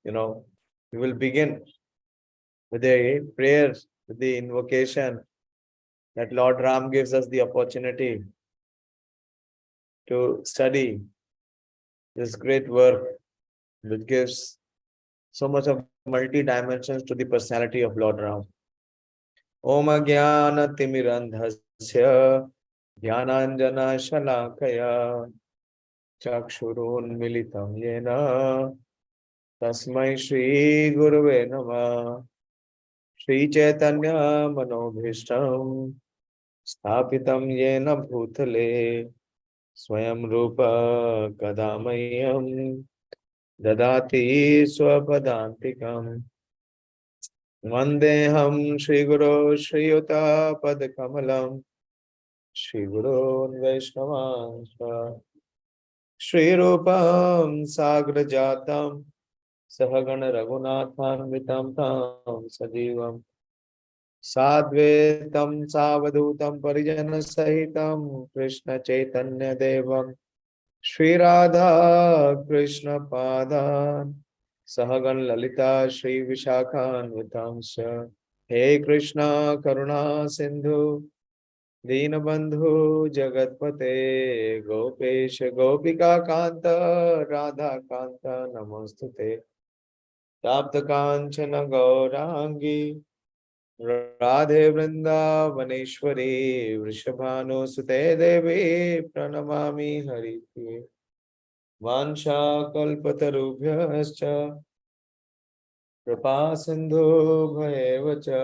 we will begin with a prayer, with the invocation that Lord Ram gives us the opportunity to study this great work which gives so much of multi-dimensions to the personality of Lord Ram. Om Jnana Timirandhasya Jnananjana Shalakaya Chakshurun Militam Yena Tasmai Shri Gurave Namah Shri Chaitanya Manobhishtam Sthapitam Yena Bhutale Swayam Rupa Kadamayam Dadati Swapadantikam Vandeham Shri Guru Shri Yuta Padakamalam Shri Guru Vaishnava Shri Rupam Sagrajatam Sahagana Raghunathanvitam Tam Sajivam Sadvetam Savadutam Parijana Sahitam Krishna Chaitanya Devam Shri Radha Krishna Padan Sahagan Lalita Shri Vishakhan Vitamsha He Krishna Karuna Sindhu Deenabandhu Jagatpate Gopesha Gopika Kanta Radha Kanta Namostute Tapta Kanchana Gaurangi Radhe Vrindavaneshwari Vrishabhanu Sute Devi Pranamami Hariti Vansha Kalpatarubhyascha Kripa Sindhu Bhayevacha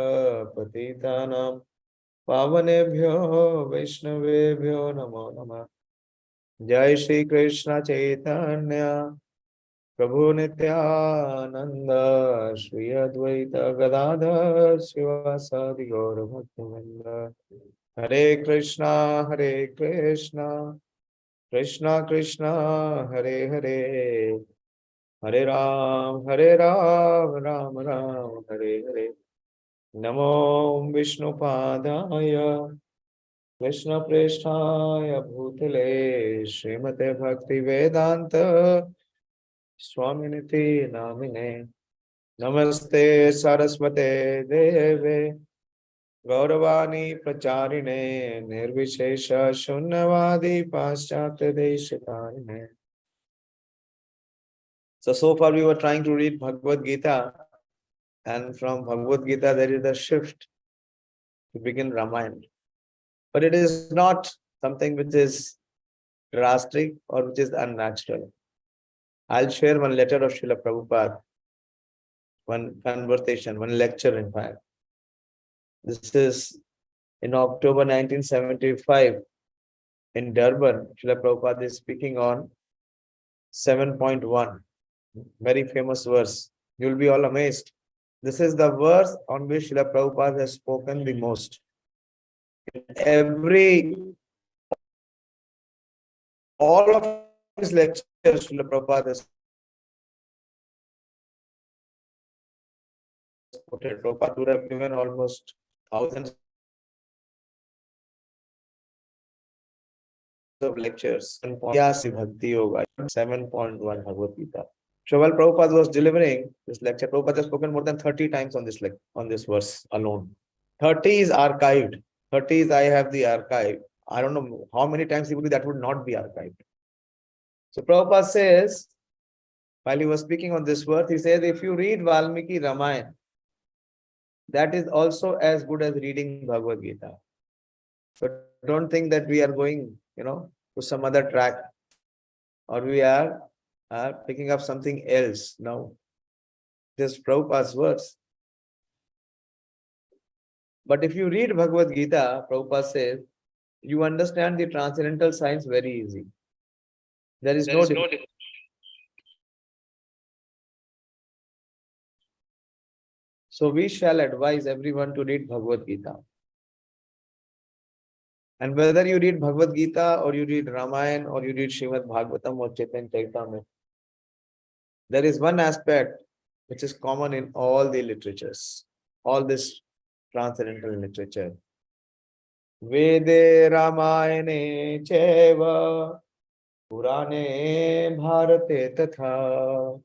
Patitanam Pavanebhyo Vaishnavebhyo Namo Namah Jai Shri Krishna Chaitanya Prabhu Nityananda Shri Advaita Gadadhar Sivasadi Gaura Bhaktivinoda Hare Krishna Krishna Krishna Hare Hare Hare Ram Ram Ram Hare Hare Namo Vishnu Padaya Krishna Presthaya Bhutale Srimate Bhakti Vedanta Swaminiti Namine Namaste Saraswate Deve Gauravani Pracharine Nirvishesha Shunyavadi Paschatya Deshikarine. So far we were trying to read Bhagavad Gita, and from Bhagavad Gita there is a shift to begin Rāmāyaṇa. But it is not something which is drastic or which is unnatural. I'll share one letter of Srila Prabhupada, one conversation, one lecture in fact. This is in October 1975 in Durban. Srila Prabhupada is speaking on 7.1, very famous verse. You'll be all amazed. This is the verse on which Srila Prabhupada has spoken the most. All of his lectures, Srila Prabhupada has quoted. Prabhupada would have given almost thousands of lectures. 7.1 Bhagavad Gita. So while Prabhupada was delivering this lecture, Prabhupada has spoken more than 30 times on this verse alone. 30 is archived. 30 is I have the archive. I don't know how many times that would not be archived. So Prabhupada says, while he was speaking on this verse, he says, if you read Valmiki Rāmāyaṇa, that is also as good as reading Bhagavad Gita. So don't think that we are going, to some other track, or we are picking up something else. No, this is Prabhupada's words. But if you read Bhagavad Gita, Prabhupada says, you understand the transcendental science very easy. There is no difference. So we shall advise everyone to read Bhagavad Gita. And whether you read Bhagavad Gita or you read Rāmāyaṇa or you read Srimad Bhagavatam or Chaitanya Charitamrita, there is one aspect which is common in all the literatures, all this transcendental literature. Vede Rāmāyaṇe Cheva Purane Bharate Tatha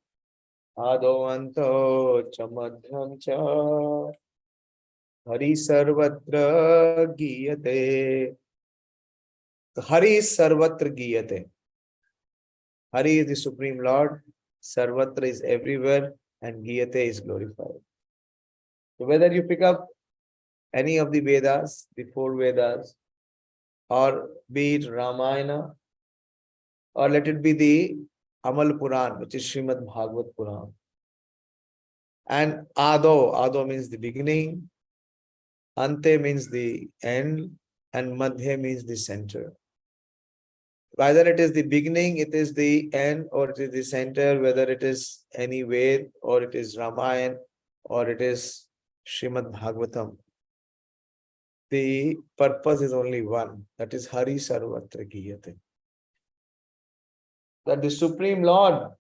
Adovanto chamadhyam Hari sarvatra giyate. Hari sarvatra giyate. Hari is the Supreme Lord, Sarvatra is everywhere, and Giyate is glorified. So whether you pick up any of the Vedas, the four Vedas, or be it Rāma-navamī, or let it be the Amal Puran, which is Srimad Bhagavad Puran. And Ado means the beginning, Ante means the end, and Madhya means the center. Whether it is the beginning, it is the end, or it is the center, whether it is any Ved, or it is Ramayana, or it is Srimad Bhagavatam, the purpose is only one, that is Hari Sarvatra Giyate. That the Supreme Lord,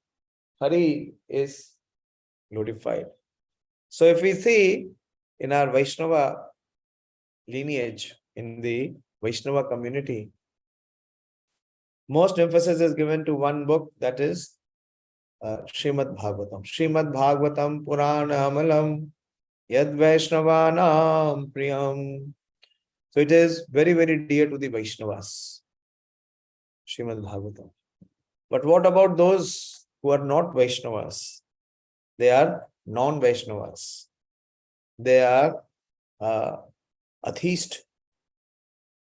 Hari, is glorified. So if we see in our Vaishnava lineage, in the Vaishnava community, most emphasis is given to one book, that is Srimad Bhagavatam. Srimad Bhagavatam Purana Amalam Yad Vaishnavanam Priyam. So it is very, very dear to the Vaishnavas, Srimad Bhagavatam. But what about those who are not Vaishnavas? They are non-Vaishnavas. They are atheist,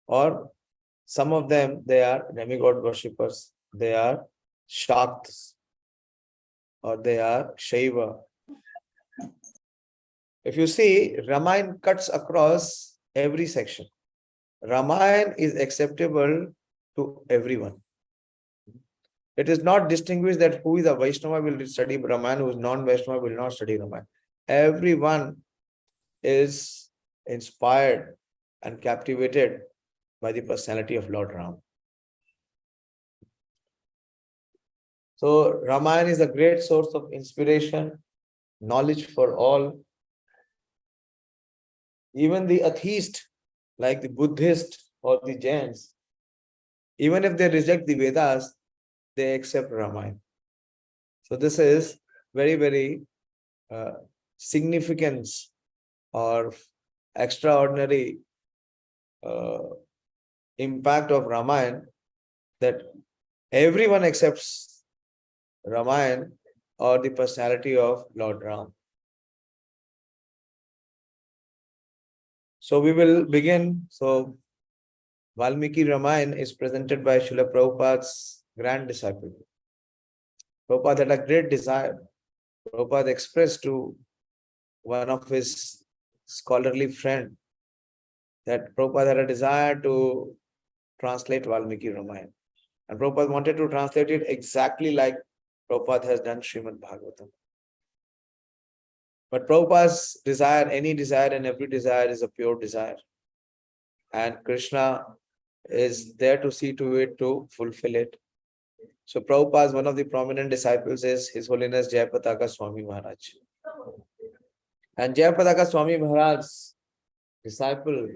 or some of them, they are demigod worshippers, they are Shaktas, or they are Shaiva. If you see, Ramayana cuts across every section. Ramayana is acceptable to everyone. It is not distinguished that who is a Vaishnava will study Ramayana, who is non-Vaishnava will not study Ramayana. Everyone is inspired and captivated by the personality of Lord Ram. So Ramayana is a great source of inspiration, knowledge for all. Even the atheist, like the Buddhist or the Jains, even if they reject the Vedas, they accept Ramayana. So this is very, very significance or extraordinary impact of Ramayana, that everyone accepts Ramayana or the personality of Lord Ram. So we will begin. So Valmiki Ramayana is presented by Srila Prabhupada's grand disciple. Prabhupada had a great desire. Prabhupada expressed to one of his scholarly friends that Prabhupada had a desire to translate Valmiki Ramayana. And Prabhupada wanted to translate it exactly like Prabhupada has done Srimad Bhagavatam. But Prabhupada's desire, any desire and every desire is a pure desire. And Krishna is there to see to it, to fulfill it. So Prabhupada's one of the prominent disciples is His Holiness Jayapataka Swami Maharaj. And Jayapataka Swami Maharaj's disciple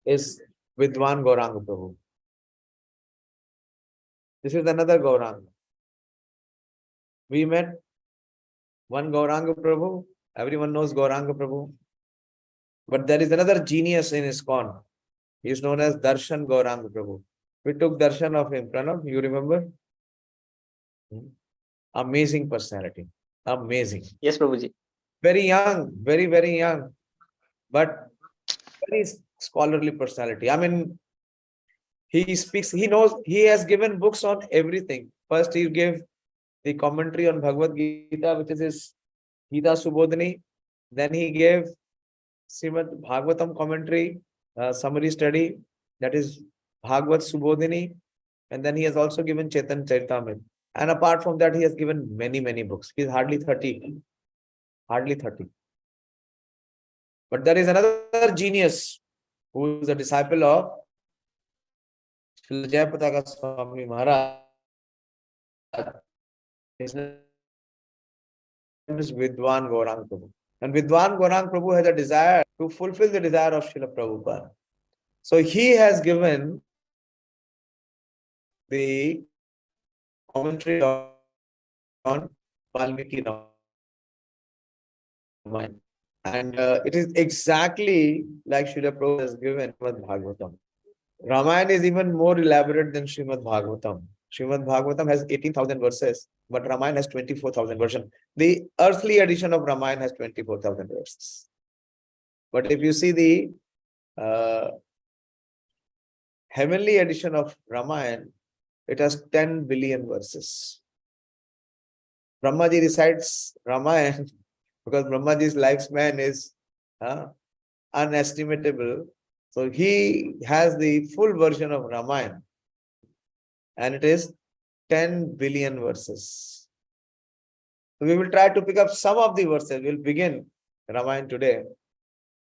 is Vidwan Gauranga Prabhu. This is another Gauranga. We met one Gauranga Prabhu. Everyone knows Gauranga Prabhu. But there is another genius in ISKCON. He is known as Darshan Gauranga Prabhu. We took darshan of him. Pranav, you remember? Amazing personality. Amazing. Yes, Prabhuji. Very young, very, very young. But very scholarly personality. I mean, he speaks, he knows, he has given books on everything. First, he gave the commentary on Bhagavad Gita, which is his Gita Subodhini. Then he gave Srimad Bhagavatam commentary, summary study, that is Bhagavad Subodhini. And then he has also given Chaitanya Charitamrita. And apart from that, he has given many, many books. He is hardly 30. Hardly 30. But there is another genius who is a disciple of Srila Jayapataka Swami Maharaj. His name is Vidwan Gauranga Prabhu. And Vidwan Gauranga Prabhu has a desire to fulfill the desire of Srila Prabhupada. So he has given the commentary on Valmiki Rāma-navamī. And it is exactly like Srila Prabhupada has given Srimad Bhagavatam. Ramayana is even more elaborate than Srimad Bhagavatam. Srimad Bhagavatam has 18,000 verses, but Ramayana has 24,000 verses. The earthly edition of Ramayana has 24,000 verses. But if you see the heavenly edition of Ramayana, it has 10 billion verses. Brahmaji recites Ramayana because Brahmaji's lifespan is unestimable. So he has the full version of Ramayana, and it is 10 billion verses. So we will try to pick up some of the verses. We'll begin Ramayana today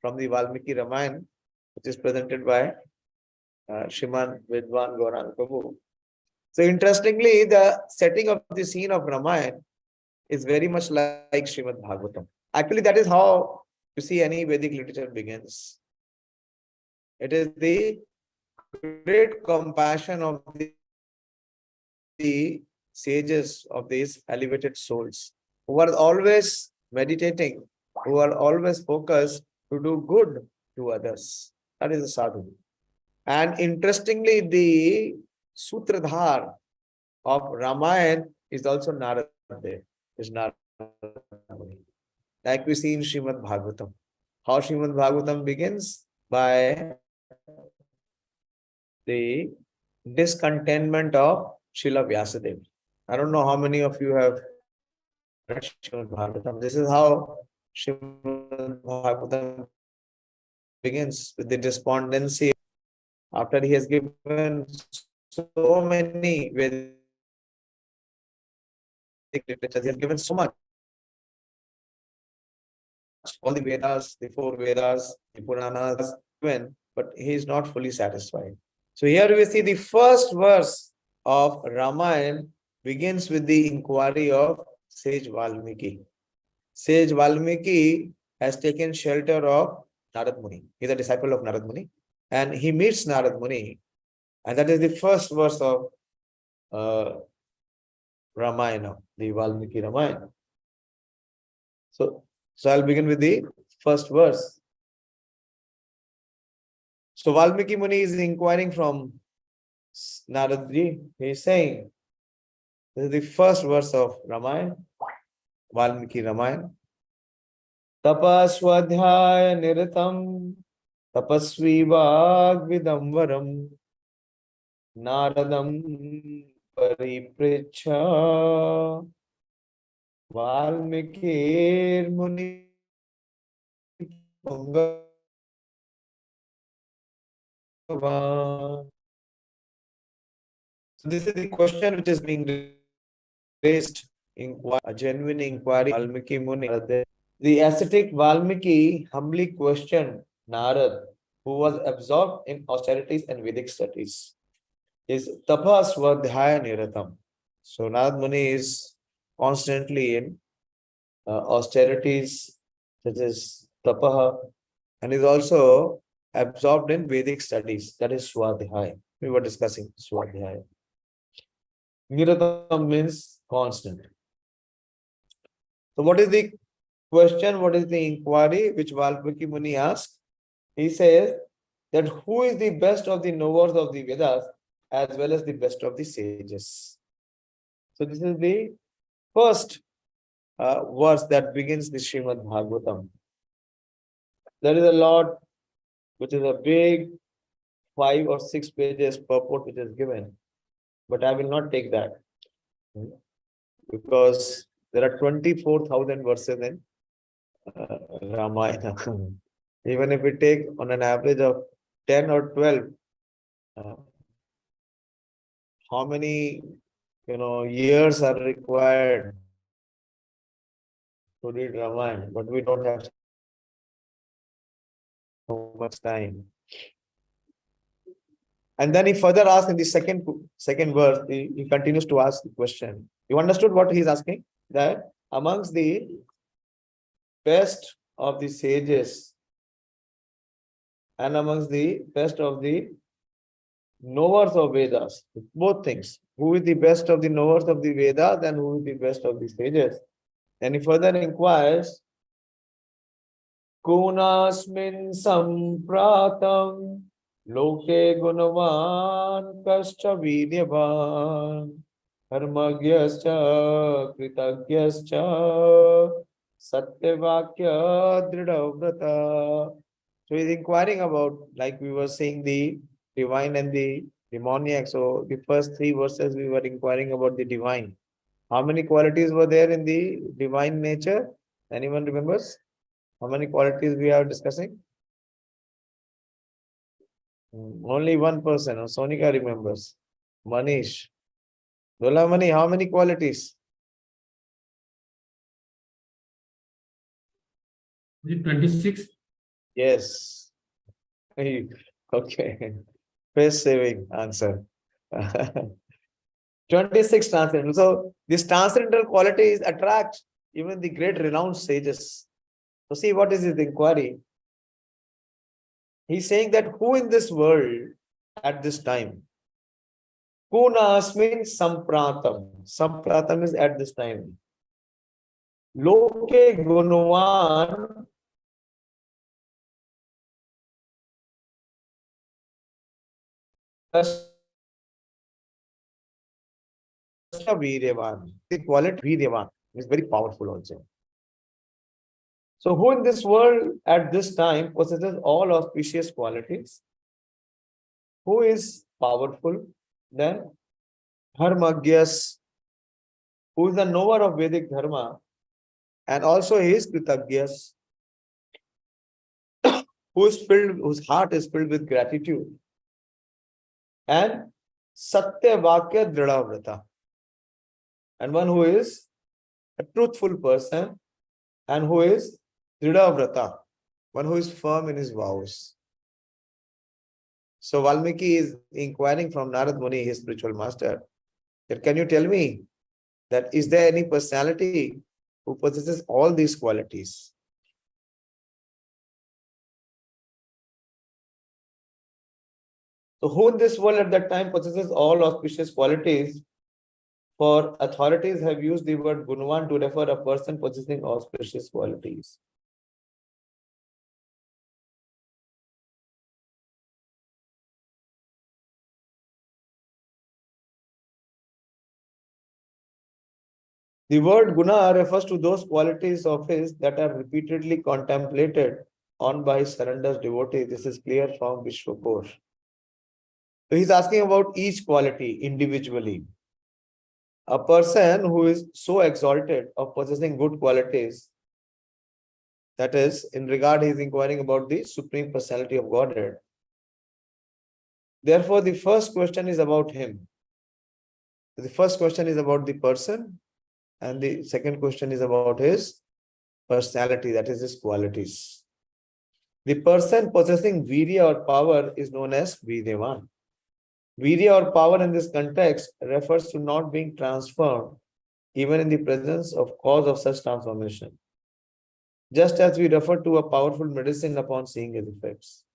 from the Valmiki Ramayana, which is presented by Shriman Vidwan Gauranga Prabhu. So interestingly, the setting of the scene of Ramayana is very much like Srimad Bhagavatam. Actually, that is how you see any Vedic literature begins. It is the great compassion of the sages of these elevated souls who are always meditating, who are always focused to do good to others. That is the sadhu. And interestingly, the Sutradhar of Ramayana is also Narad Dev. Is Narad. Like we see in Srimad Bhagavatam. How Srimad Bhagavatam begins? By the discontentment of Srila Vyasadeva. I don't know how many of you have read Srimad Bhagavatam. This is how Srimad Bhagavatam begins, with the despondency after he has given so many Vedic literature. He has given so much. All the Vedas, the 4 Vedas, the Puranas, but he is not fully satisfied. So here we see the first verse of Ramayana begins with the inquiry of sage Valmiki. Sage Valmiki has taken shelter of Narad Muni. He is a disciple of Narad Muni, and he meets Narad Muni, and that is the first verse of Ramayana, the Valmiki Ramayana. So I'll begin with the first verse. So Valmiki Muni is inquiring from Naradji. He is saying, this is the first verse of Ramayana, Valmiki Ramayana. Tapaswadhyaya niratam tapasvi vagvidamvaram Naradam pariprecha Valmikir Muni Pungava. So this is the question which is being raised in a genuine inquiry. Valmiki Muni. The ascetic Valmiki humbly questioned Narad, who was absorbed in austerities and Vedic studies. Is Tapa Swadhyaya Niratam. So Narad Muni is constantly in austerities such as Tapaha, and is also absorbed in Vedic studies. That is Swadhyaya. We were discussing Swadhyaya. Niratam means constant. So what is the question? What is the inquiry which Valmiki Muni asked? He says that who is the best of the knowers of the Vedas as well as the best of the sages? So this is the first verse that begins the Srimad Bhagavatam. There is a lot, which is a big 5 or 6 pages purport which is given, but I will not take that because there are 24,000 verses in Ramayana. Even if we take on an average of 10 or 12, how many years are required to read Ramayana? But we don't have so much time. And then he further asks in the second verse, he continues to ask the question. You understood what he is asking? That amongst the best of the sages and amongst the best of the knowers of Vedas, both things. Who is the best of the knowers of the Vedas and who is the best of the sages? And he further inquires, Kunasmin sampratam loke gunavan kascha vidyavan dharmagyascha kritagyascha satyavakya dridavrata. So he's inquiring about, like we were saying, the divine and the demoniac. So the first three verses we were inquiring about the divine. How many qualities were there in the divine nature? Anyone remembers? How many qualities we are discussing? Only one person. Sonika remembers. Manish. Dolamani, how many qualities? Is it 26? Yes. Okay. Face saving answer. 26 transcendental. So this transcendental qualities attract even the great renowned sages. So see what is his inquiry. He's saying that who in this world at this time? Kunas means sampratam. Sampratam is at this time. Loke gunavan Viryavan. The quality Viryavan is very powerful also. So who in this world at this time possesses all auspicious qualities? Who is powerful? Then Dharmagyas, who is the knower of Vedic Dharma, and also he is Kritagyas, who is filled, whose heart is filled with gratitude, and Satyavakya Dridavrata, and one who is a truthful person, and who is Dridavrata, one who is firm in his vows. So Valmiki is inquiring from Narad Muni, his spiritual master, that can you tell me that is there any personality who possesses all these qualities? So who in this world at that time possesses all auspicious qualities? For authorities have used the word Gunavan to refer a person possessing auspicious qualities. The word Guna refers to those qualities of his that are repeatedly contemplated on by surrendered devotee. This is clear from Vishwakosh. So he's asking about each quality individually. A person who is so exalted of possessing good qualities, that is, in regard, he is inquiring about the Supreme Personality of Godhead. Therefore, the first question is about him. The first question is about the person, and the second question is about his personality, that is, his qualities. The person possessing virya or power is known as Viryavan. Virya or power in this context refers to not being transformed even in the presence of cause of such transformation, just as we refer to a powerful medicine upon seeing its effects.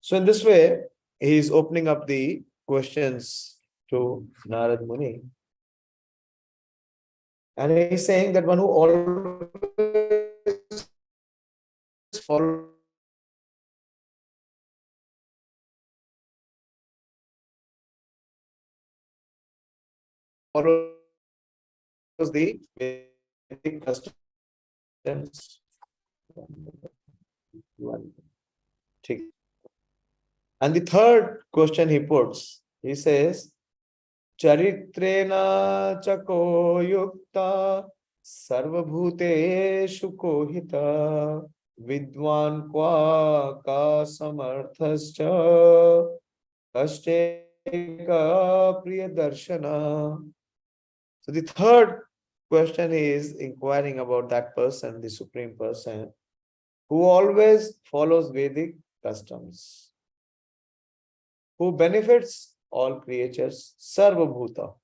So in this way, he is opening up the questions to Narad Muni. And he is saying that one who always follows the Vedic customs. And the third question he puts, he says, Charitrena chako yukta sarvabhuteshu kohita vidwan kwa ka samarthascha kashteka priyadarshana. So the third question is inquiring about that person, the Supreme Person, who always follows Vedic customs, who benefits all creatures, Sarvabhuta,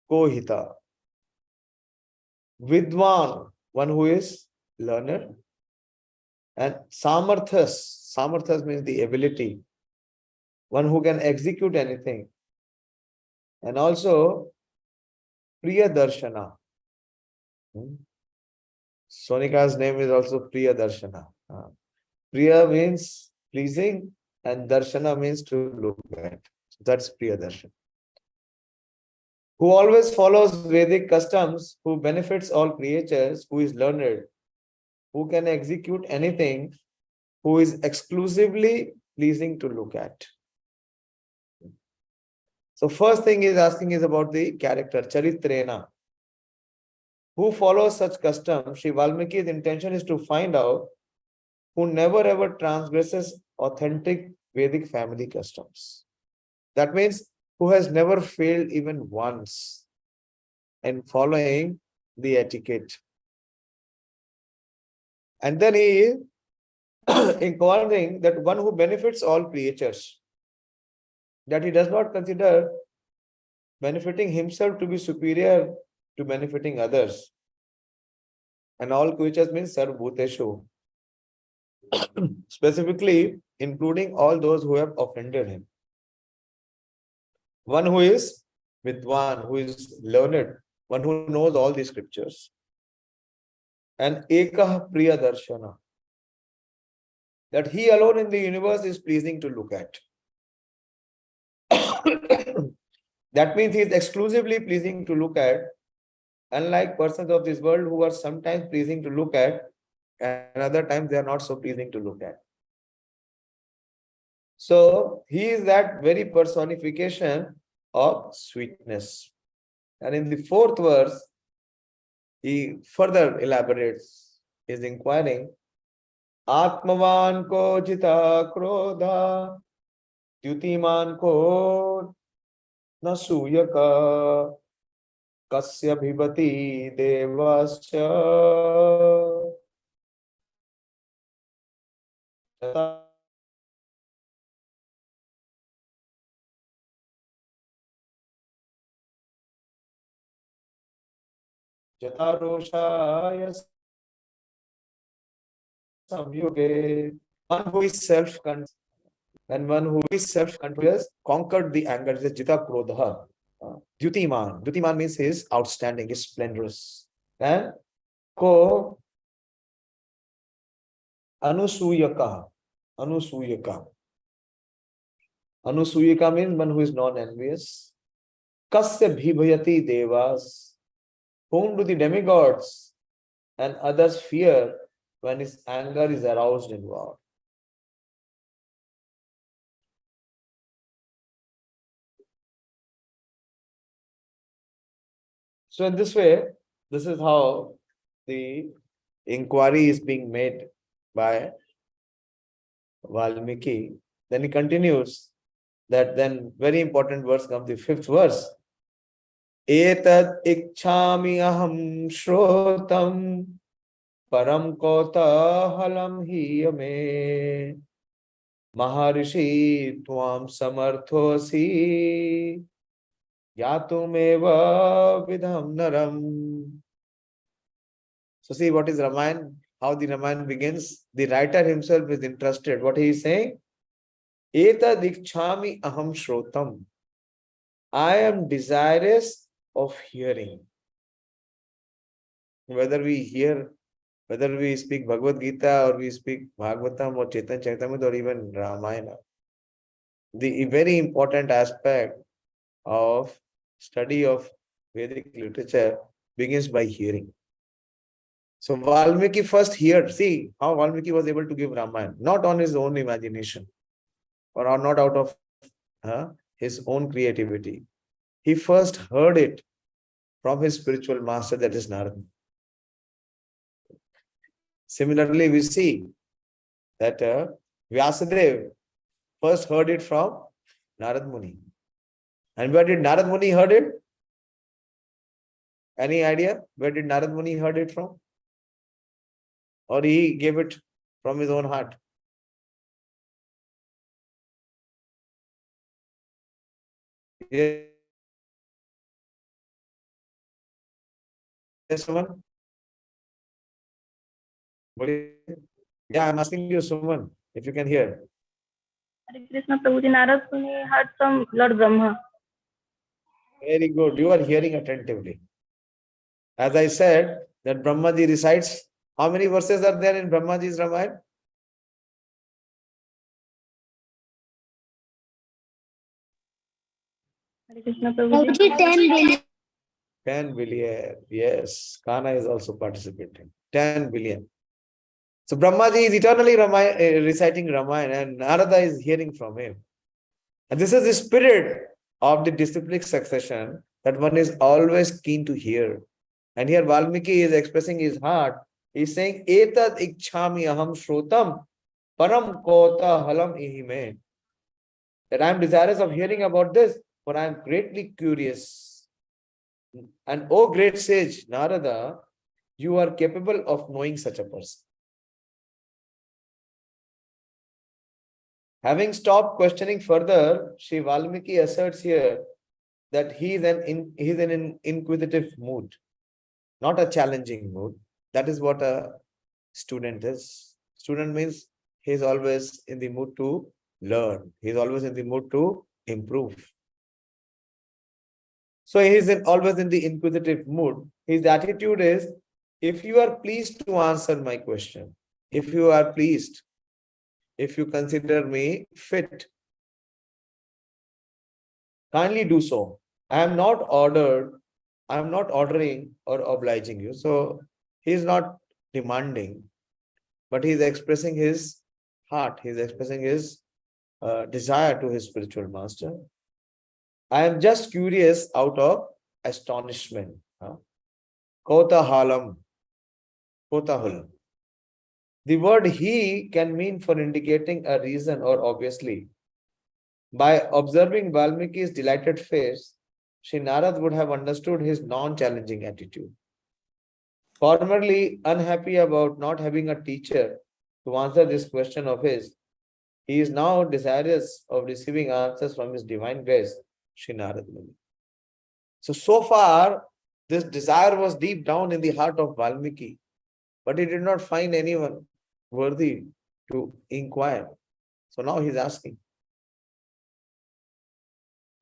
Kohita, Vidwan, one who is learned, and Samarthas, Samarthas means the ability, one who can execute anything, and also Priya Darshana. Sonika's name is also Priya Darshana. Priya means pleasing and Darshana means to look at. That's Priya Darshana. Who always follows Vedic customs, who benefits all creatures, who is learned, who can execute anything, who is exclusively pleasing to look at. So first thing is asking is about the character, Charitrena. Who follows such customs? Sri Valmiki's intention is to find out who never ever transgresses authentic Vedic family customs. That means who has never failed even once in following the etiquette. And then he is inquiring that one who benefits all creatures, that he does not consider benefiting himself to be superior to benefiting others. And all creatures means Sarv Bhuteshu, specifically including all those who have offended him. One who is Vidwan, who is learned, one who knows all the scriptures. And Ekah Priya Darshana, that he alone in the universe is pleasing to look at. That means he is exclusively pleasing to look at, unlike persons of this world who are sometimes pleasing to look at, and other times they are not so pleasing to look at. So he is that very personification of sweetness. And in the fourth verse, he further elaborates his inquiring. Atmavan ko jita krodha, dyutiman ko nasuyaka, kasya bhibati devascha. Jataroshaya samyuge. One who is self-controlled and one who is self-controlled has conquered the anger. It is Jita Krodha. Dyutiman. Dyutiman means he is outstanding, is splendorous. And Ko Anusuyaka. Anusuyaka. Anusuyaka means one who is non-envious. Kasya bhibhayati devas. Whom do the demigods and others fear when his anger is aroused in war? So in this way, this is how the inquiry is being made by Valmiki. Then he continues that then very important verse comes, the fifth verse. Etad ikchami aham shrotam param kota halam hiyame maharishi tvam samarthosi yatumeva vidham naram. So see what is Rāmayaṇa, how the Rāmayaṇa begins. The writer himself is interested. What he is saying? Etad ikchami aham shrotam. I am desirous of hearing. Whether we hear, whether we speak Bhagavad Gita or we speak Bhagavatam or Chaitanya Charitamrita or even Rāmāyaṇa, the very important aspect of study of Vedic literature begins by hearing. So Valmiki first heard, see how Valmiki was able to give Rāmayaṇa, not on his own imagination or not out of his own creativity. He first heard it from his spiritual master, that is Narada. Similarly, we see that Vyasadeva first heard it from Narad Muni. And where did Narad Muni heard it? Any idea? Where did Narad Muni heard it from? Or he gave it from his own heart? Yes, Suman? Yeah, I'm asking you, Suman, if you can hear. Hare Krishna, Prabhuji. Narad Muni heard from Lord Brahma. Very good. You are hearing attentively. As I said, that Brahmaji recites, how many verses are there in Brahmaji's Ramayana? Prabhuji, 10 billion. 10 billion. Yes, Kana is also participating. 10 billion. So Brahmaji is eternally reciting Ramayana and Narada is hearing from him. And this is the spirit of the disciplic succession that one is always keen to hear. And here Valmiki is expressing his heart. He's saying, Etad ikchhami aham shrotam param kota halam ihime. That I am desirous of hearing about this, but I am greatly curious. And oh great sage, Narada, you are capable of knowing such a person. Having stopped questioning further, Sri Valmiki asserts here that he is in an inquisitive mood, not a challenging mood. That is what a student is. Student means he is always in the mood to learn. He is always in the mood to improve. So he is always in the inquisitive mood. His attitude is, if you are pleased to answer my question, if you are pleased, if you consider me fit, kindly do so. I am not ordering or obliging you. So he is not demanding, but he is expressing his heart. He is expressing his desire to his spiritual master. I am just curious out of astonishment. Kotahalam. Kotahul. The word he can mean for indicating a reason or obviously. By observing Valmiki's delighted face, Sri Narad would have understood his non-challenging attitude. Formerly unhappy about not having a teacher to answer this question of his, he is now desirous of receiving answers from his divine grace, Sri Narad Muni. So far, this desire was deep down in the heart of Valmiki, but he did not find anyone worthy to inquire. So now he is asking.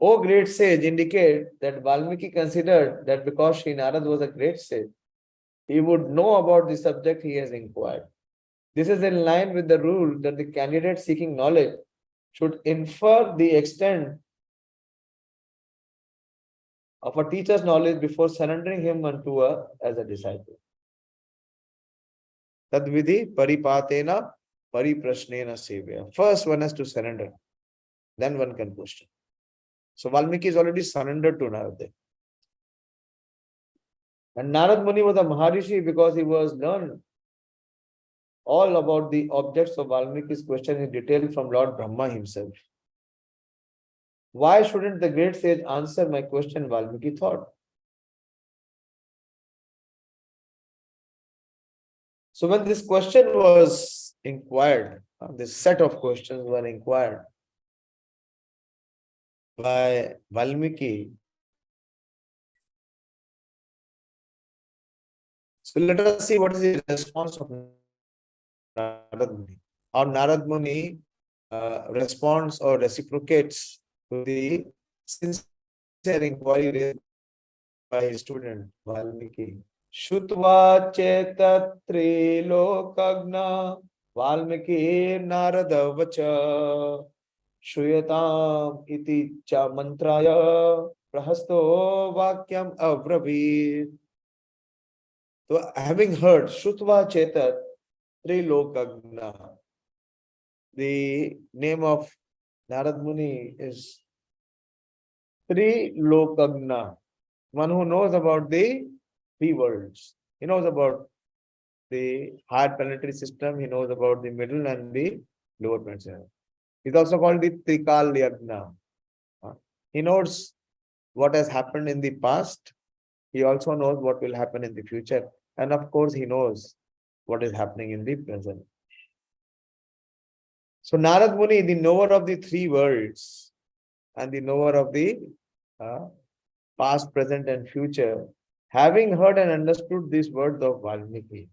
O great sage indicate that Valmiki considered that because Sri Narad was a great sage, he would know about the subject he has inquired. This is in line with the rule that the candidate seeking knowledge should infer the extent of a teacher's knowledge before surrendering him as a disciple. Tadvidhi paripatena pariprashnena sevya. First one has to surrender, then one can question. So Valmiki is already surrendered to Narada. And Narad Muni was a Maharishi because he was learned all about the objects of Valmiki's question in detail from Lord Brahma himself. Why shouldn't the great sage answer my question, Valmiki thought. So when this question was inquired, this set of questions were inquired by Valmiki. So let us see what is the response of Narad Muni. How Narad Muni responds or reciprocates to the sincere inquiry raised by his student Valmiki. Shutva chetatri lokagna Valmiki Narada vacha Shruyatam iti cha mantraya prahasto vakyam avravir. So having heard Shutva chetat Trilokagna, the name of Narad Muni is Trilokagna, one who knows about the three worlds. He knows about the higher planetary system, he knows about the middle and the lower planetary system. He's also called the Trikalyagna. He knows what has happened in the past. He also knows what will happen in the future. And of course, he knows what is happening in the present. So Narad Muni, the knower of the three worlds and the knower of the past, present and future, having heard and understood these words of Valmiki,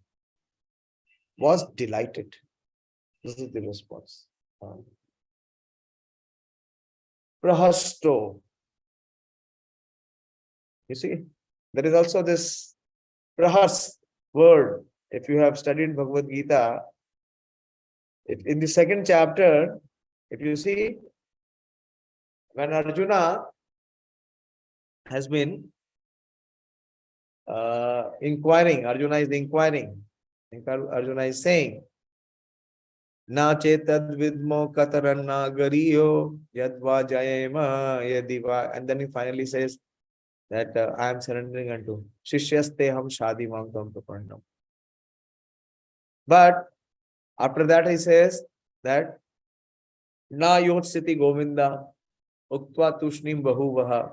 was delighted. This is the response. Prahasto. You see, there is also this prahas word. If you have studied Bhagavad Gita, in the second chapter, if you see, when Arjuna has been inquiring, Arjuna is inquiring, Arjuna is saying, Na chetad vidmo kataranna gariyo yadva jayema yadiva. And then he finally says that I am surrendering unto Shishyaste ham shadi mam tam prapannam. But after that he says that Na yot siti govinda uktva tushnim bahuvaha.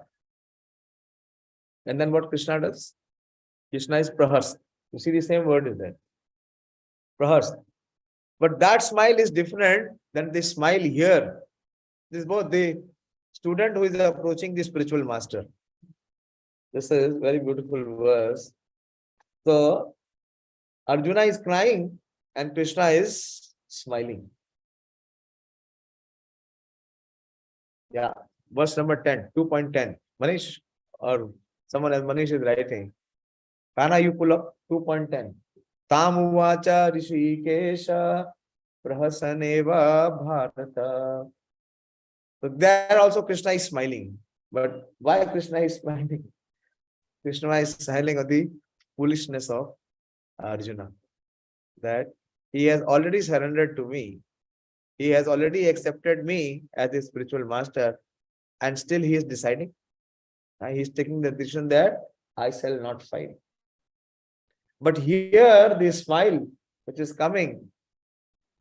And then what Krishna does? Krishna is prahars. You see, the same word is there. Prahars. But that smile is different than the smile here. This is both the student who is approaching the spiritual master. This is very beautiful verse. So Arjuna is crying and Krishna is smiling. Yeah. Verse number 10, 2.10. Manish or someone else, Manish is writing. Kana, you pull up 2.10. Tamuvacha Rishikesha Prahasaneva Bharata. So there also Krishna is smiling. But why Krishna is smiling? Krishna is smiling at the foolishness of Arjuna. That he has already surrendered to me. He has already accepted me as his spiritual master. And still he is deciding. He is taking the decision that I shall not fight. But here, the smile which is coming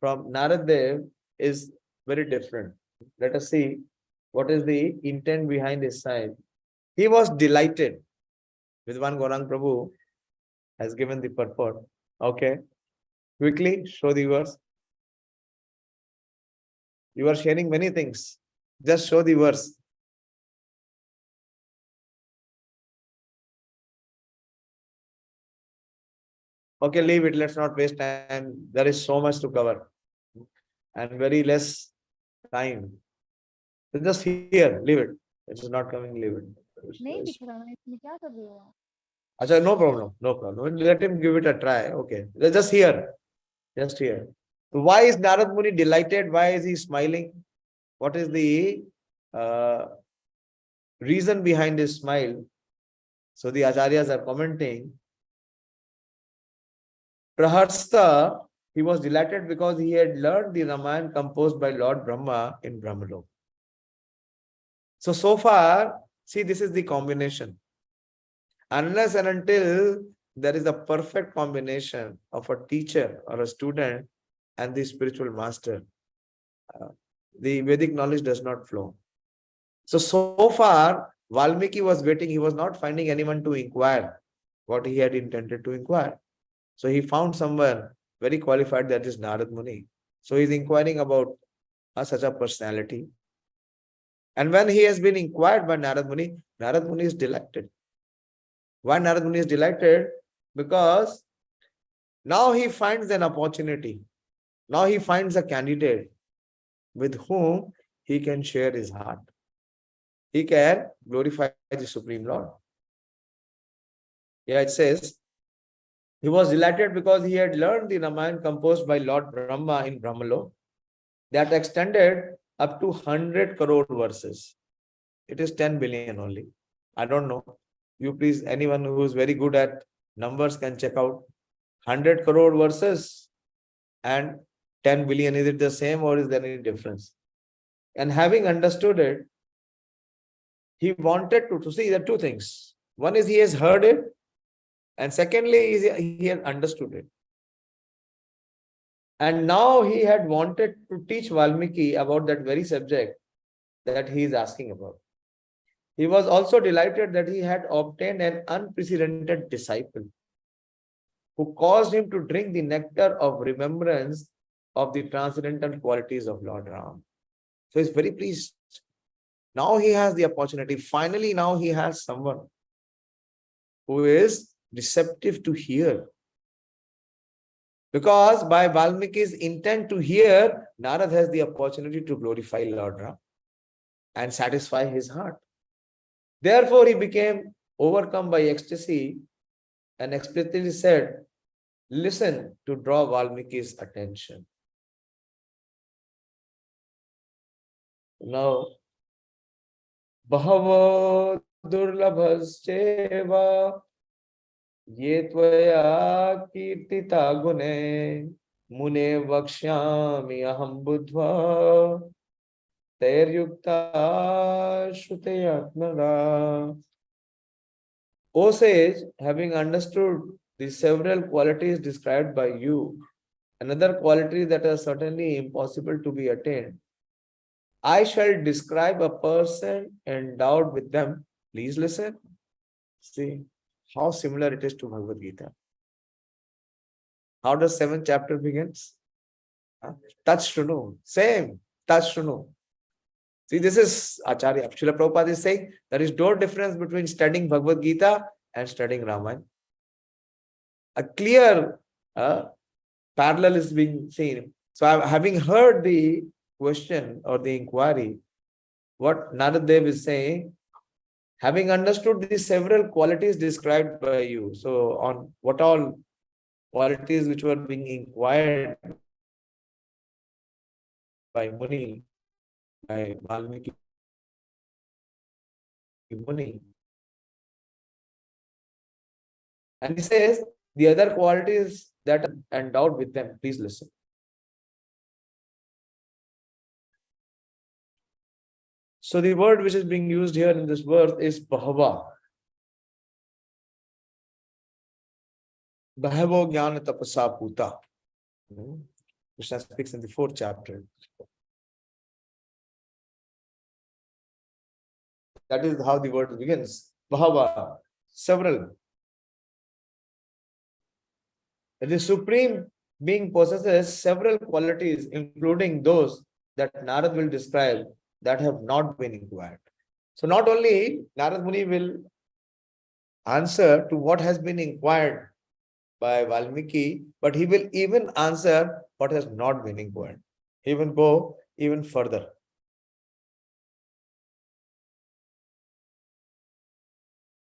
from Narad Dev is very different. Let us see what is the intent behind his smile. He was delighted. Vidwan Gaurang Prabhu has given the purport. Okay. Quickly show the verse. You are sharing many things. Just show the verse. Okay, leave it. Let's not waste time. There is so much to cover and very less time. So just here, leave it. It is not coming, leave it. Achha, no problem. No problem. Let him give it a try. Okay. Just here. Just here. So why is Narad Muni delighted? Why is he smiling? What is the reason behind his smile? So the acharyas are commenting. Praharsta, he was delighted because he had learned the Rāma-navamī composed by Lord Brahma in Brahmalok. So far, see, this is the combination. Unless and until there is a perfect combination of a teacher or a student and the spiritual master, the Vedic knowledge does not flow. So far, Valmiki was waiting. He was not finding anyone to inquire what he had intended to inquire. So he found someone very qualified, that is Narad Muni. So he is inquiring about such a personality. And when he has been inquired by Narad Muni is delighted. Why Narad Muni is delighted? Because now he finds an opportunity. Now he finds a candidate with whom he can share his heart. He can glorify the Supreme Lord. Yeah, it says, he was delighted because he had learned the Rāma-navamī composed by Lord Brahma in Brahmalok that extended up to 100 crore verses. It is 10 billion only. I don't know. You please, anyone who is very good at numbers can check out 100 crore verses and 10 billion. Is it the same or is there any difference? And having understood it, he wanted to see the two things. One is he has heard it, and secondly, he had understood it. And now he had wanted to teach Valmiki about that very subject that he is asking about. He was also delighted that he had obtained an unprecedented disciple who caused him to drink the nectar of remembrance of the transcendental qualities of Lord Ram. So he's very pleased. Now he has the opportunity. Finally, now he has someone who is receptive to hear. Because by Valmiki's intent to hear, Narad has the opportunity to glorify Lord Ram and satisfy his heart. Therefore, he became overcome by ecstasy and explicitly said, listen to draw Valmiki's attention. Now, Bahava Durlabhascheva Ye Tvaya Kirtita Gune Mune Vakshyami Aham Buddhva Tairyukta Shrutayatmada. O sage, having understood the several qualities described by you, another quality that are certainly impossible to be attained, I shall describe a person endowed with them. Please listen. See how similar it is to Bhagavad Gita. How does 7th chapter begins? Touch to know. Same. Touch to know. See, this is Acharya. Srila Prabhupada is saying there is no difference between studying Bhagavad Gita and studying Ramayana. A clear parallel is being seen. So, having heard the question or the inquiry, what Narad Dev is saying, having understood the several qualities described by you. So, on what all qualities which were being inquired by Muni, by Valmiki Muni. And he says, the other qualities that are endowed with them, please listen. So the word which is being used here in this verse is Bahava. Bahavo Jnana Tapasa Puta. Krishna speaks in the 4th chapter. That is how the word begins. Bahava, several. The Supreme Being possesses several qualities, including those that Narad will describe, that have not been inquired. So not only Narad Muni will answer to what has been inquired by Valmiki, but he will even answer what has not been inquired. He will go even further.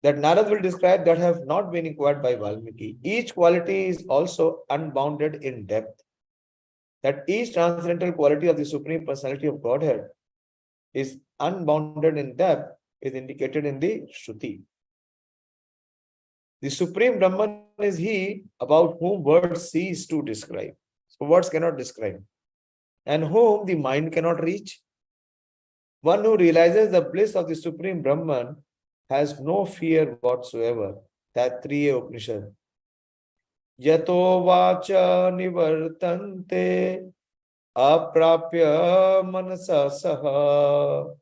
That Narad will describe that have not been inquired by Valmiki. Each quality is also unbounded in depth. That each transcendental quality of the Supreme Personality of Godhead is unbounded in depth is indicated in the Shruti. The Supreme Brahman is he about whom words cease to describe. So words cannot describe. And whom the mind cannot reach. One who realizes the bliss of the Supreme Brahman has no fear whatsoever. Taittiriya Upanishad. Yato vacha nivartante aprapya manasa saha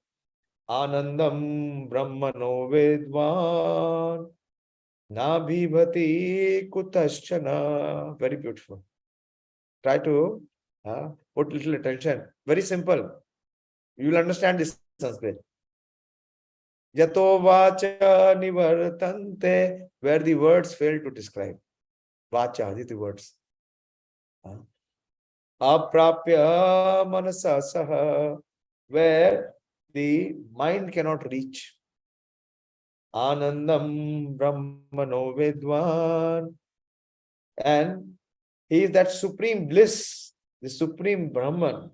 anandam brahmano vedvan nabhibhati kutaschana. Very beautiful. Try to put little attention. Very simple. You will understand this Sanskrit. Yato vacha nivartante, where the words fail to describe. Vacha, these are the words. Aprapya manasa saha, where the mind cannot reach. Anandam brahmano vedvan, and he is that supreme bliss, the supreme Brahman,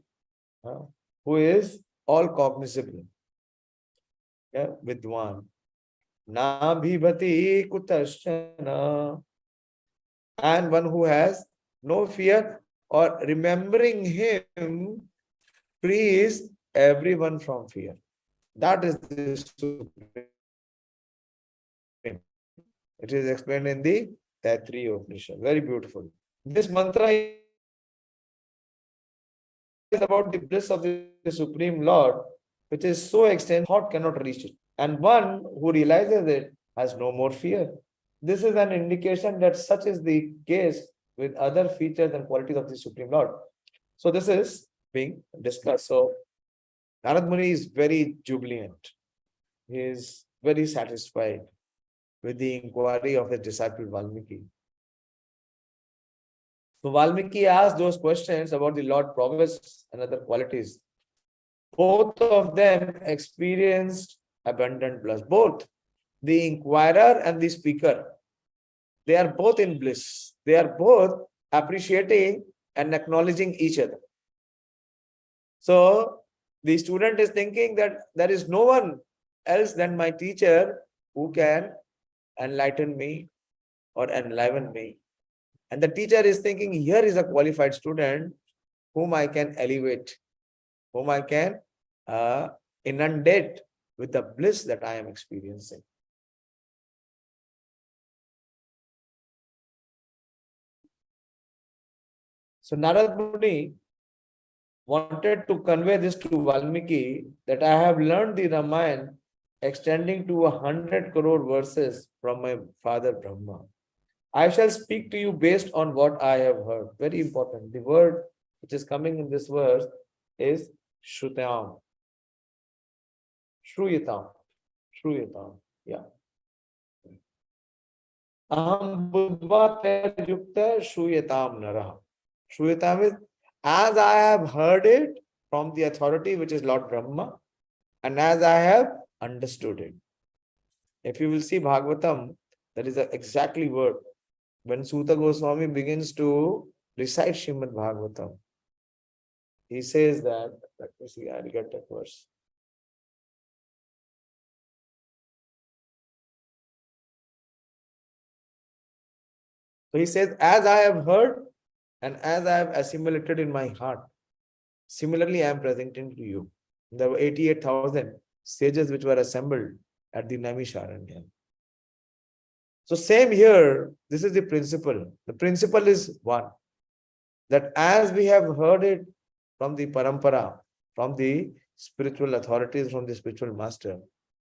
who is all cognizable. Yeah, Vidwan. Nabhibhati kutaschana, and one who has no fear, or remembering him frees everyone from fear. That is the Supreme. It is explained in the Taittiriya Upanishad. Very beautiful. This mantra is about the bliss of the Supreme Lord, which is so extensive, thought cannot reach it. And one who realizes it has no more fear. This is an indication that such is the case with other features and qualities of the Supreme Lord. So this is being discussed. So Narad Muni is very jubilant. He is very satisfied with the inquiry of his disciple Valmiki. So Valmiki asked those questions about the Lord prowess and other qualities. Both of them experienced abundant bliss. Both. the inquirer and the speaker, they are both in bliss. They are both appreciating and acknowledging each other. So the student is thinking that there is no one else than my teacher who can enlighten me or enliven me. And the teacher is thinking, here is a qualified student whom I can elevate, whom I can inundate with the bliss that I am experiencing. So Narad Muni wanted to convey this to Valmiki, that I have learned the Rāmayaṇa extending to 100 crore verses from my father Brahma. I shall speak to you based on what I have heard. Very important. The word which is coming in this verse is Shrutam. Shruyatam. Shruyatam. Yeah. Aham buddhva yukta shruyatam naraha. Shruyatam is, as I have heard it from the authority which is Lord Brahma, and as I have understood it. If you will see Bhagavatam, that is the exactly word. When Suta Goswami begins to recite Srimad Bhagavatam, he says that, let me see, I'll get that verse. So he says, as I have heard and as I have assimilated in my heart, similarly I am presenting to you. There were 88,000 sages which were assembled at the Naimisharanya. So same here, this is the principle. The principle is one, that as we have heard it from the parampara, from the spiritual authorities, from the spiritual master,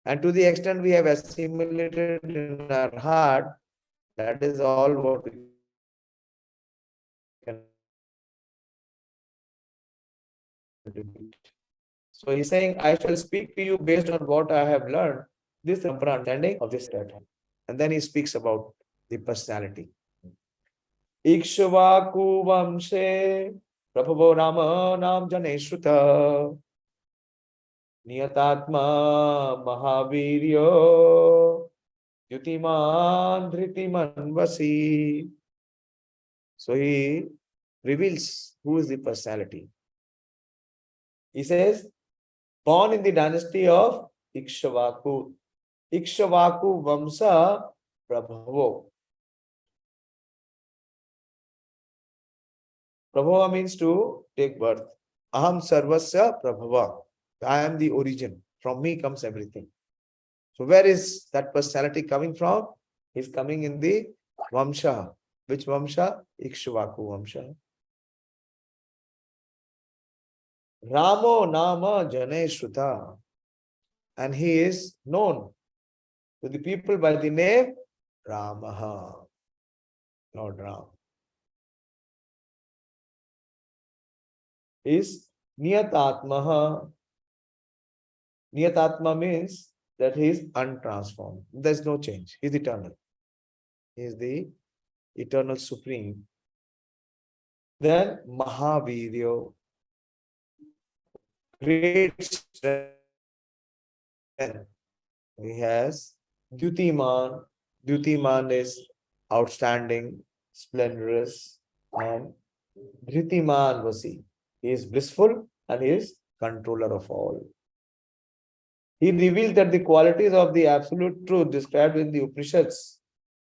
and to the extent we have assimilated in our heart, that is all what we can contribute. So he's saying, I shall speak to you based on what I have learned, this understanding of this data. And then he speaks about the personality. Ikshvaku vamshe Prabhu Rāma-navamī Shruta Niyatatma Mahaviryo Yutiman Dhritiman Vasi. So he reveals who is the personality. He says, born in the dynasty of Ikshvaku. Ikshvaku Vamsa Prabhavo. Prabhava means to take birth. Aham Sarvasya Prabhava. I am the origin. From me comes everything. So where is that personality coming from? He's coming in the Vamsha. Which Vamsha? Ikshvaku Vamsha. Rāma-navamī Shruta. And he is known to the people by the name Rama, Lord Ram. Is Niyatatma. Niyatatma means that he is untransformed. There is no change. He is eternal. He is the eternal supreme. Then Mahaviryo. Great strength. He has Dyutiman. Dyutiman is outstanding, splendorous, and Dhritiman Vasi. He is blissful and he is controller of all. He reveals that the qualities of the absolute truth described in the Upanishads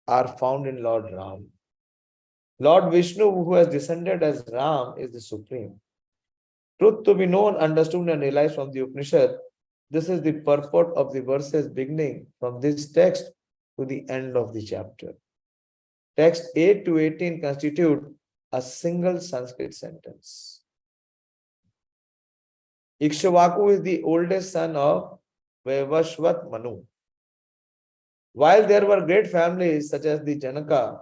are found in Lord Ram. Lord Vishnu, who has descended as Ram, is the supreme. Truth to be known, understood, and realized from the Upanishad. This is the purport of the verses beginning from this text to the end of the chapter. Text 8 to 18 constitute a single Sanskrit sentence. Ikshvaku is the oldest son of Vaivashvat Manu. While there were great families such as the Janaka,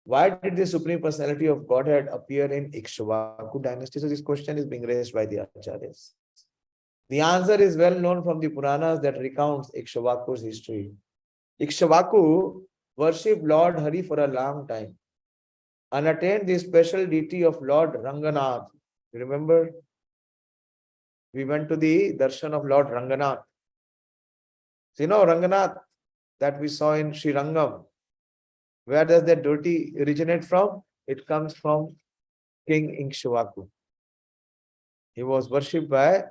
why did the Supreme Personality of Godhead appear in Ikshvaku dynasty? So this question is being raised by the Acharyas. The answer is well known from the Puranas that recounts Ikshvaku's history. Ikshvaku worshipped Lord Hari for a long time and attained the special deity of Lord Ranganath. Remember, we went to the darshan of Lord Ranganath. So, you know Ranganath, that we saw in Sri Rangam. Where does that deity originate from? It comes from King Ikshvaku. He was worshipped by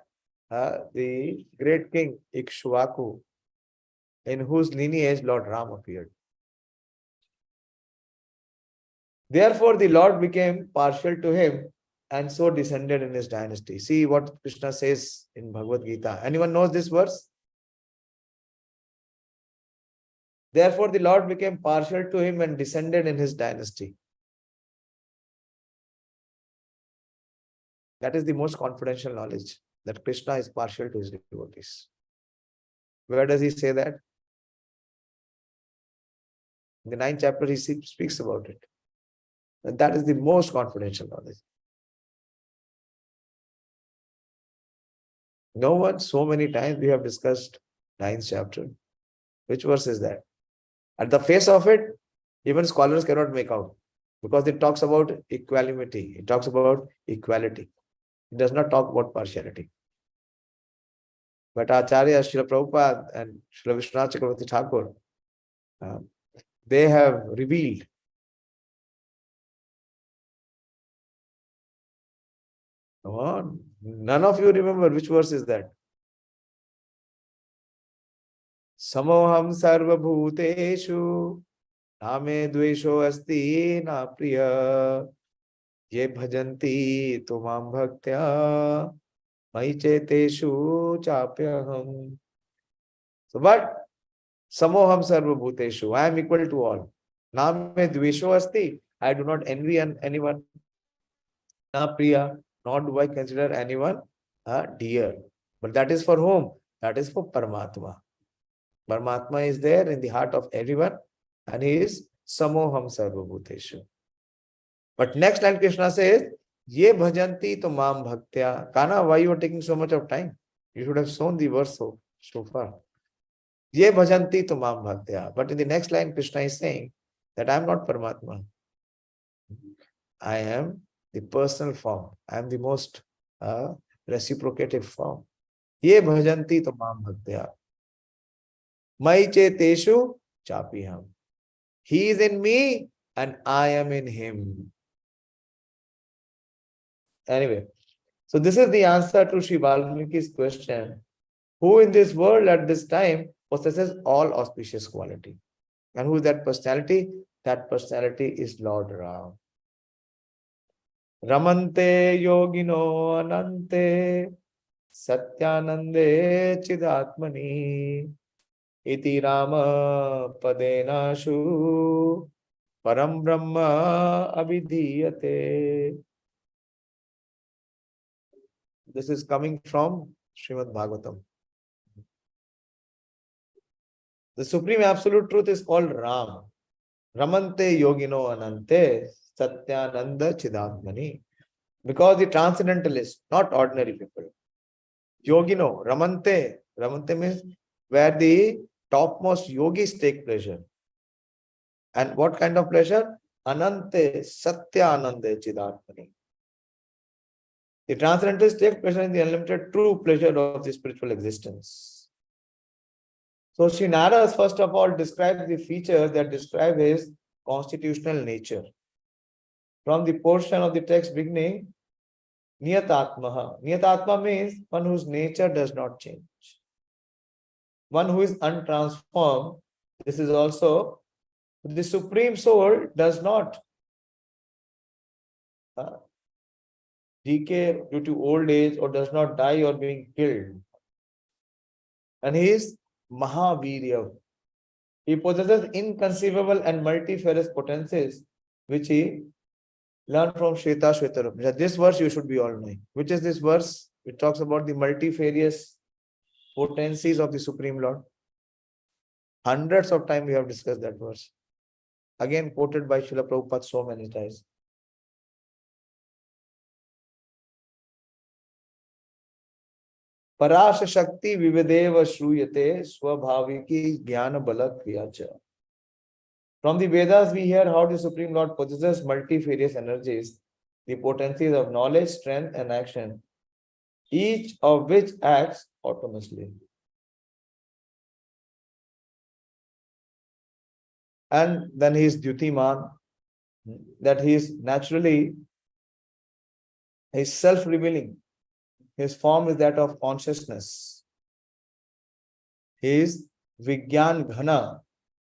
the great king Ikshvaku, in whose lineage Lord Ram appeared. Therefore, the Lord became partial to him and so descended in his dynasty. See what Krishna says in Bhagavad Gita. Anyone knows this verse? Therefore, the Lord became partial to him and descended in his dynasty. That is the most confidential knowledge, that Krishna is partial to his devotees. Where does he say that? In the 9th chapter, he speaks about it. And that is the most confidential knowledge. No one, so many times we have discussed 9th chapter. Which verse is that? At the face of it, even scholars cannot make out, because it talks about equanimity. It talks about equality. It does not talk about partiality. But Acharya, Srila Prabhupada and Srila Vishwanath Chakravarti Thakur, they have revealed none of you remember which verse is that? Samoham sarva bhuteshu name dvesho asti na priya ye bhajanti tumam bhaktya mai cheteshu chapyaham. So, but Samoham sarva bhuteshu, I am equal to all. Name dvesho asti, I do not envy anyone. Na priya, nor do I consider anyone dear. But that is for whom? That is for Paramatma. Paramatma is there in the heart of everyone, and he is Samoham sarva bhuteshu. But next line Krishna says, Ye bhajanti to mam bhaktya. Kana, why you are taking so much of time? You should have shown the verse so far. Ye bhajanti to mam bhaktya. But in the next line, Krishna is saying that I am not Paramatma. I am the personal form. I am the most reciprocative form. Ye bhajanti to mam bhaktya. Mai cheteshu chapiham. He is in me and I am in him. Anyway, so this is the answer to Sri Valmiki's question. Who in this world at this time possesses all auspicious quality? And who is that personality? That personality is Lord Ram. Ramante yogino anante satyanande chidatmani iti Rama padenashu param brahma abhidhiyate. This is coming from Srimad Bhagavatam. The Supreme Absolute Truth is called Ram. Ramante yogino anante satyananda chidatmani. Because the transcendentalists, not ordinary people. Yogino, Ramante. Ramante means where the topmost yogis take pleasure. And what kind of pleasure? Anante satyananda chidatmani. The transcendentalists take pleasure in the unlimited true pleasure of the spiritual existence. So Sri Narada first of all describes the features that describe his constitutional nature. From the portion of the text beginning, Niyatatmaha. Niyatatma means one whose nature does not change. One who is untransformed. This is also the Supreme Soul does not decay due to old age or does not die or being killed. And he is Mahavirya. He possesses inconceivable and multifarious potencies, which he learned from Shveta. This verse you should be all knowing. Which is this verse? It talks about the multifarious potencies of the Supreme Lord. Hundreds of times we have discussed that verse. Again quoted by Srila Prabhupada so many times. Parasha Shakti Vivideva Shruyate Swabhaviki Jnana Bala Kriyacha. From the Vedas, we hear how the Supreme Lord possesses multifarious energies, the potencies of knowledge, strength, and action, each of which acts autonomously. And then he is Dyutiman, that he is naturally, he is self-revealing. His form is that of consciousness. He is Vigyan Ghana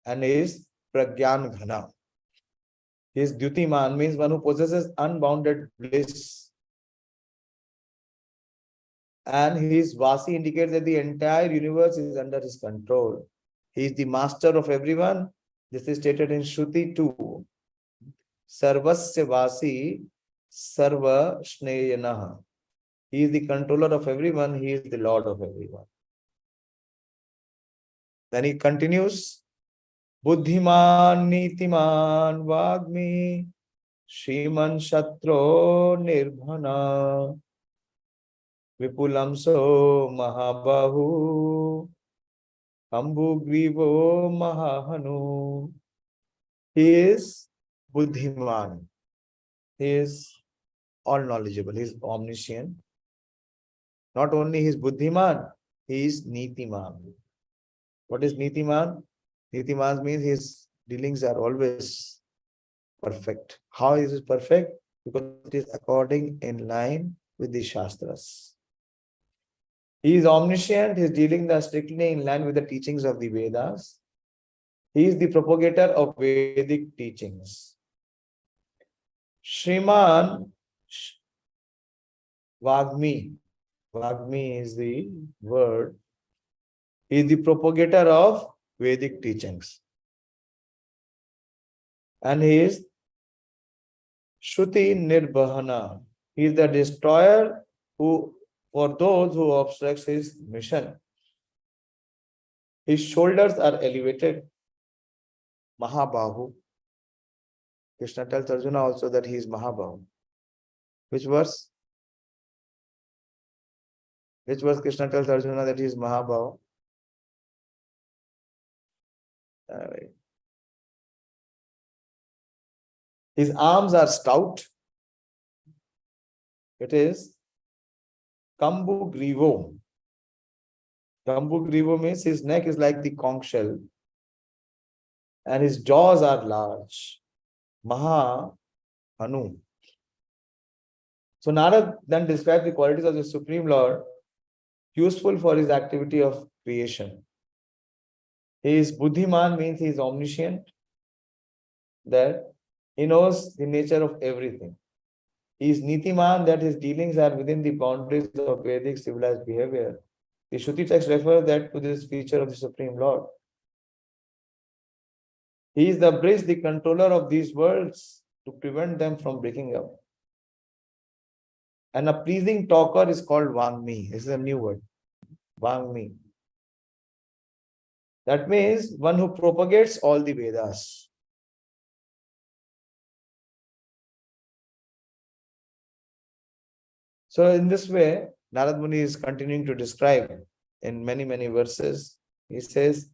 and he is Pragyan Ghana. He is Dyutiman, means one who possesses unbounded bliss. And his Vasi indicates that the entire universe is under his control. He is the master of everyone. This is stated in Shruti 2. Sarvasya Vasi Sarva Shneyanaha. He is the controller of everyone. He is the Lord of everyone. Then he continues. Buddhiman Nitiman Vagmi Shriman Shatro Nirbhana Vipulamso Mahabahu Ambu Grivo Mahahanu. He is Buddhiman. He is all knowledgeable. He is omniscient. Not only he is Buddhiman, he is Nitiman. What is Nitiman? Nitiman means his dealings are always perfect. How is it perfect? Because it is according in line with the Shastras. He is omniscient. His dealings are strictly in line with the teachings of the Vedas. He is the propagator of Vedic teachings. Shriman Vagmi. Vagmi is the word. He is the propagator of Vedic teachings. And he is Shruti Nirbhana. He is the destroyer who, for those who obstruct his mission. His shoulders are elevated. Mahabahu. Krishna tells Arjuna also that he is Mahabahu. Which verse? Which verse Krishna tells Arjuna that he is Mahabahu? His arms are stout. It is Kambu Grivo. Kambu Grivo means his neck is like the conch shell and his jaws are large. Maha Anu. So Narad then describes the qualities of the Supreme Lord, useful for his activity of creation. He is Buddhiman, means he is omniscient, that he knows the nature of everything. He is Nitiman, that his dealings are within the boundaries of Vedic civilized behavior. The Shruti text refers that to this feature of the Supreme Lord. He is the bridge, the controller of these worlds to prevent them from breaking up. And a pleasing talker is called Vāṅmi. This is a new word. Vāṅmi. That means one who propagates all the Vedas. So in this way, Narad Muni is continuing to describe in many, many verses. He says,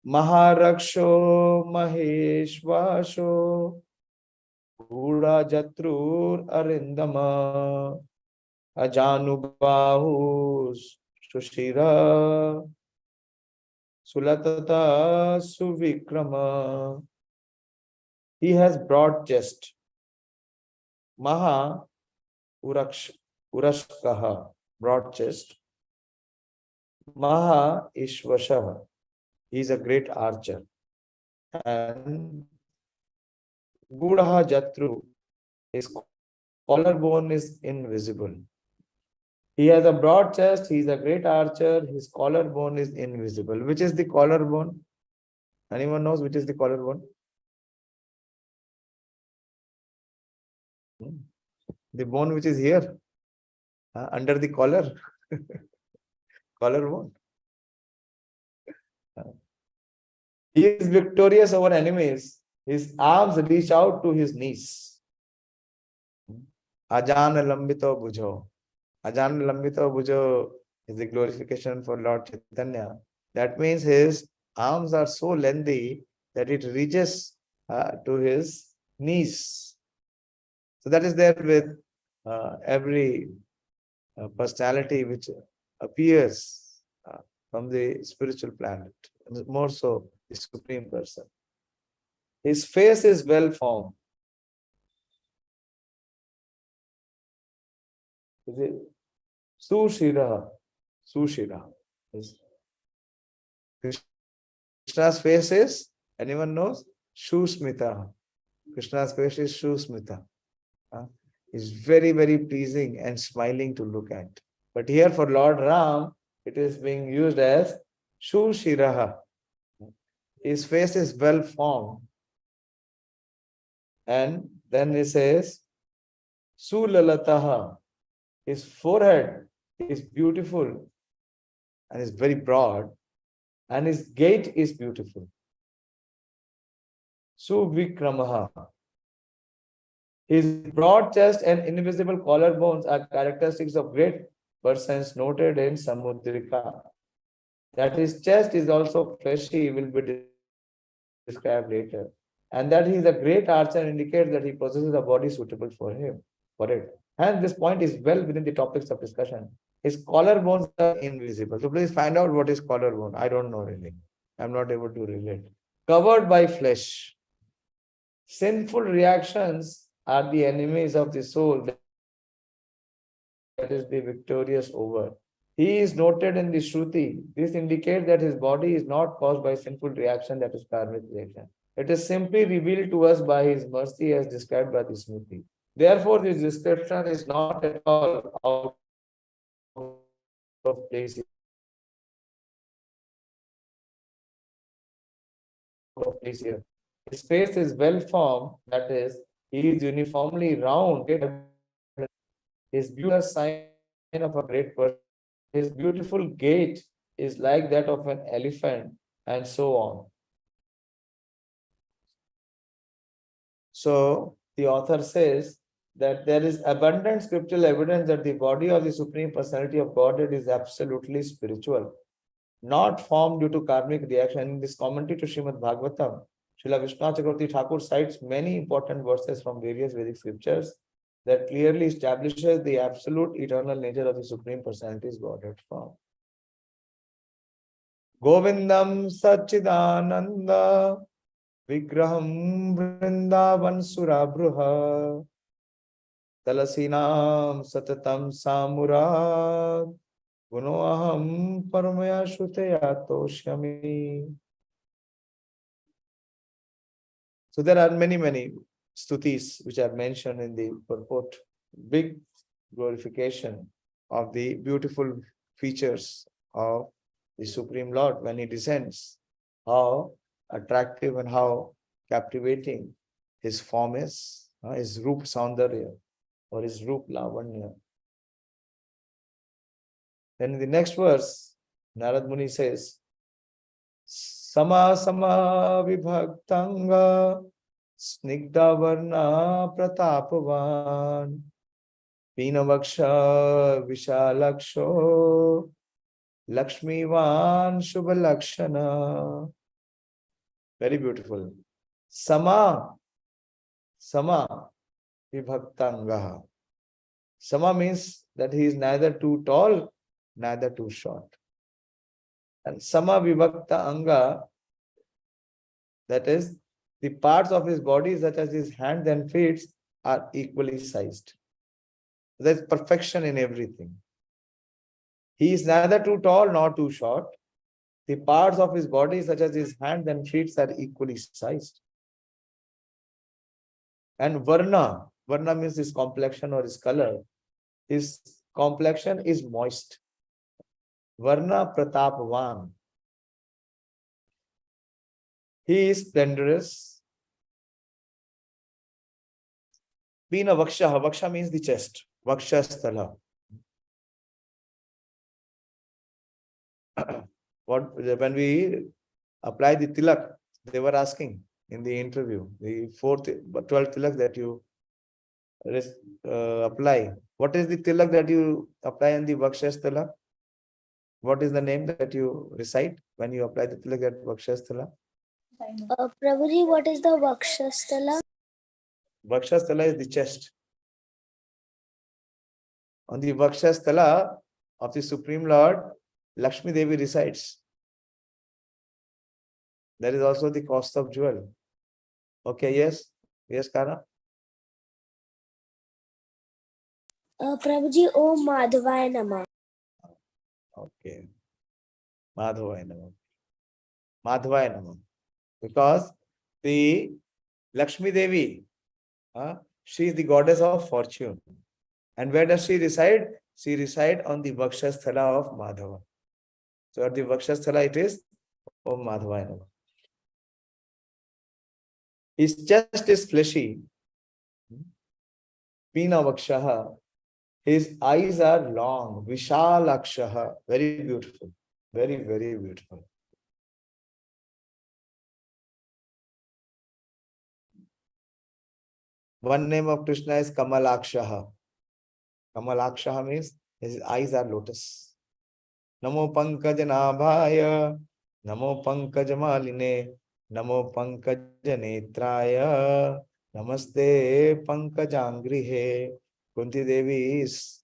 Maharaksho Maheshvasho Gura Jatrur Arindama Ajanubahu Sushira Sulatata Suvikrama. He has broad chest. Maha Urashkaha, broad chest. Maha Ishvashaha, he is a great archer. And Gudaha Jatru, his collarbone is invisible. He has a broad chest, he is a great archer, his collarbone is invisible. Which is the collarbone? Anyone knows which is the collarbone? The bone which is here, under the collar. Collarbone. He is victorious over enemies. His arms reach out to his knees. Ajana Lambito Bhujo. Ajana Lambito Bhujo is the glorification for Lord Chaitanya. That means his arms are so lengthy that it reaches to his knees. So that is there with every personality which appears from the spiritual planet, more so the Supreme Person. His face is well formed. Is it Sushira? Sushira. Krishna's face is, anyone knows? Shusmita. Krishna's face is Shusmita. Is very, very pleasing and smiling to look at. But here for Lord Ram, it is being used as Shushiraha. His face is well formed. And then it says Sulalataha. His forehead is beautiful and is very broad, and his gait is beautiful. Suvikramaha. His broad chest and invisible collarbones are characteristics of great persons noted in Samudrika. That his chest is also fleshy will be described later. And that he is a great archer indicates that he possesses a body suitable for it. And this point is well within the topics of discussion. His collarbones are invisible. So please find out what is collarbone. I don't know really. I'm not able to relate. Covered by flesh. Sinful reactions are the enemies of the soul that is the victorious over. He is noted in the Shruti. This indicates that his body is not caused by sinful reaction, that is karmic reaction. It is simply revealed to us by his mercy as described by the Smriti. Therefore, this description is not at all out of place. Here. His face is well formed, that is, he is uniformly round. His beautiful sign of a great person. His beautiful gait is like that of an elephant, and so on. So the author says that there is abundant scriptural evidence that the body of the Supreme Personality of Godhead is absolutely spiritual, not formed due to karmic reaction. In this commentary to Srimad Bhagavatam, Srila Vishnu Chakravarti Thakur cites many important verses from various Vedic scriptures that clearly establishes the absolute eternal nature of the Supreme Personality's Godhead form. Govindam Satchidananda Vigraham Vrindavan Surabruha Talasinam Satatam Samurad Gunoaham Paramaya Shruteya Toshyami. So there are many stutis which are mentioned in the purport. Big glorification of the beautiful features of the Supreme Lord when he descends. How attractive and how captivating his form is, his Roop Saundarya or his Roop Lavanya. Then in the next verse, Narad Muni says, Sama Sama Vibhaktanga Snigdha Varna Pratapavan Pinavaksha Vishalaksho Lakshmivan Shubhalakshana. Very beautiful. Sama Vibhaktanga. Sama means that he is neither too tall, neither too short. And Sama Vibhakta Anga, that is, the parts of his body such as his hands and feet are equally sized. There is perfection in everything. He is neither too tall nor too short. The parts of his body such as his hands and feet are equally sized. And Varna means his complexion or his color. His complexion is moist. Varna Pratapvan. He is splendorous. Being a Vaksha. Vaksha means the chest. Vaksha Sthala. When we apply the tilak, they were asking in the interview, the 12th tilak that you apply. What is the tilak that you apply in the Vaksha Sthala? What is the name that you recite when you apply the tilak at Vaksha Sthala? Prabhuji, what is the Vakshasthala? Vakshasthala is the chest. On the Vakshasthala of the Supreme Lord, Lakshmi Devi resides. There is also the cost of jewel. Okay, yes. Yes, Kara. Prabhuji, Om Madhavaya Namah. Okay. Madhavaya Namah. Madhavaya Namah. Because the Lakshmi Devi, she is the goddess of fortune. And where does she reside? She resides on the Vakshasthala of Madhava. So at the Vakshasthala it is Om Madhavaya Namah. His chest is fleshy. Pina Vakshaha. His eyes are long. Vishalakshaha. Very beautiful. Very, very beautiful. One name of Krishna is Kamalakshaha. Kamalakshaha means his eyes are lotus. Namo Pankaj Nabhaya, Namo Pankaj Maline, Namo Pankaj Netraya, Namaste Pankajangrihe. Kunti Devi is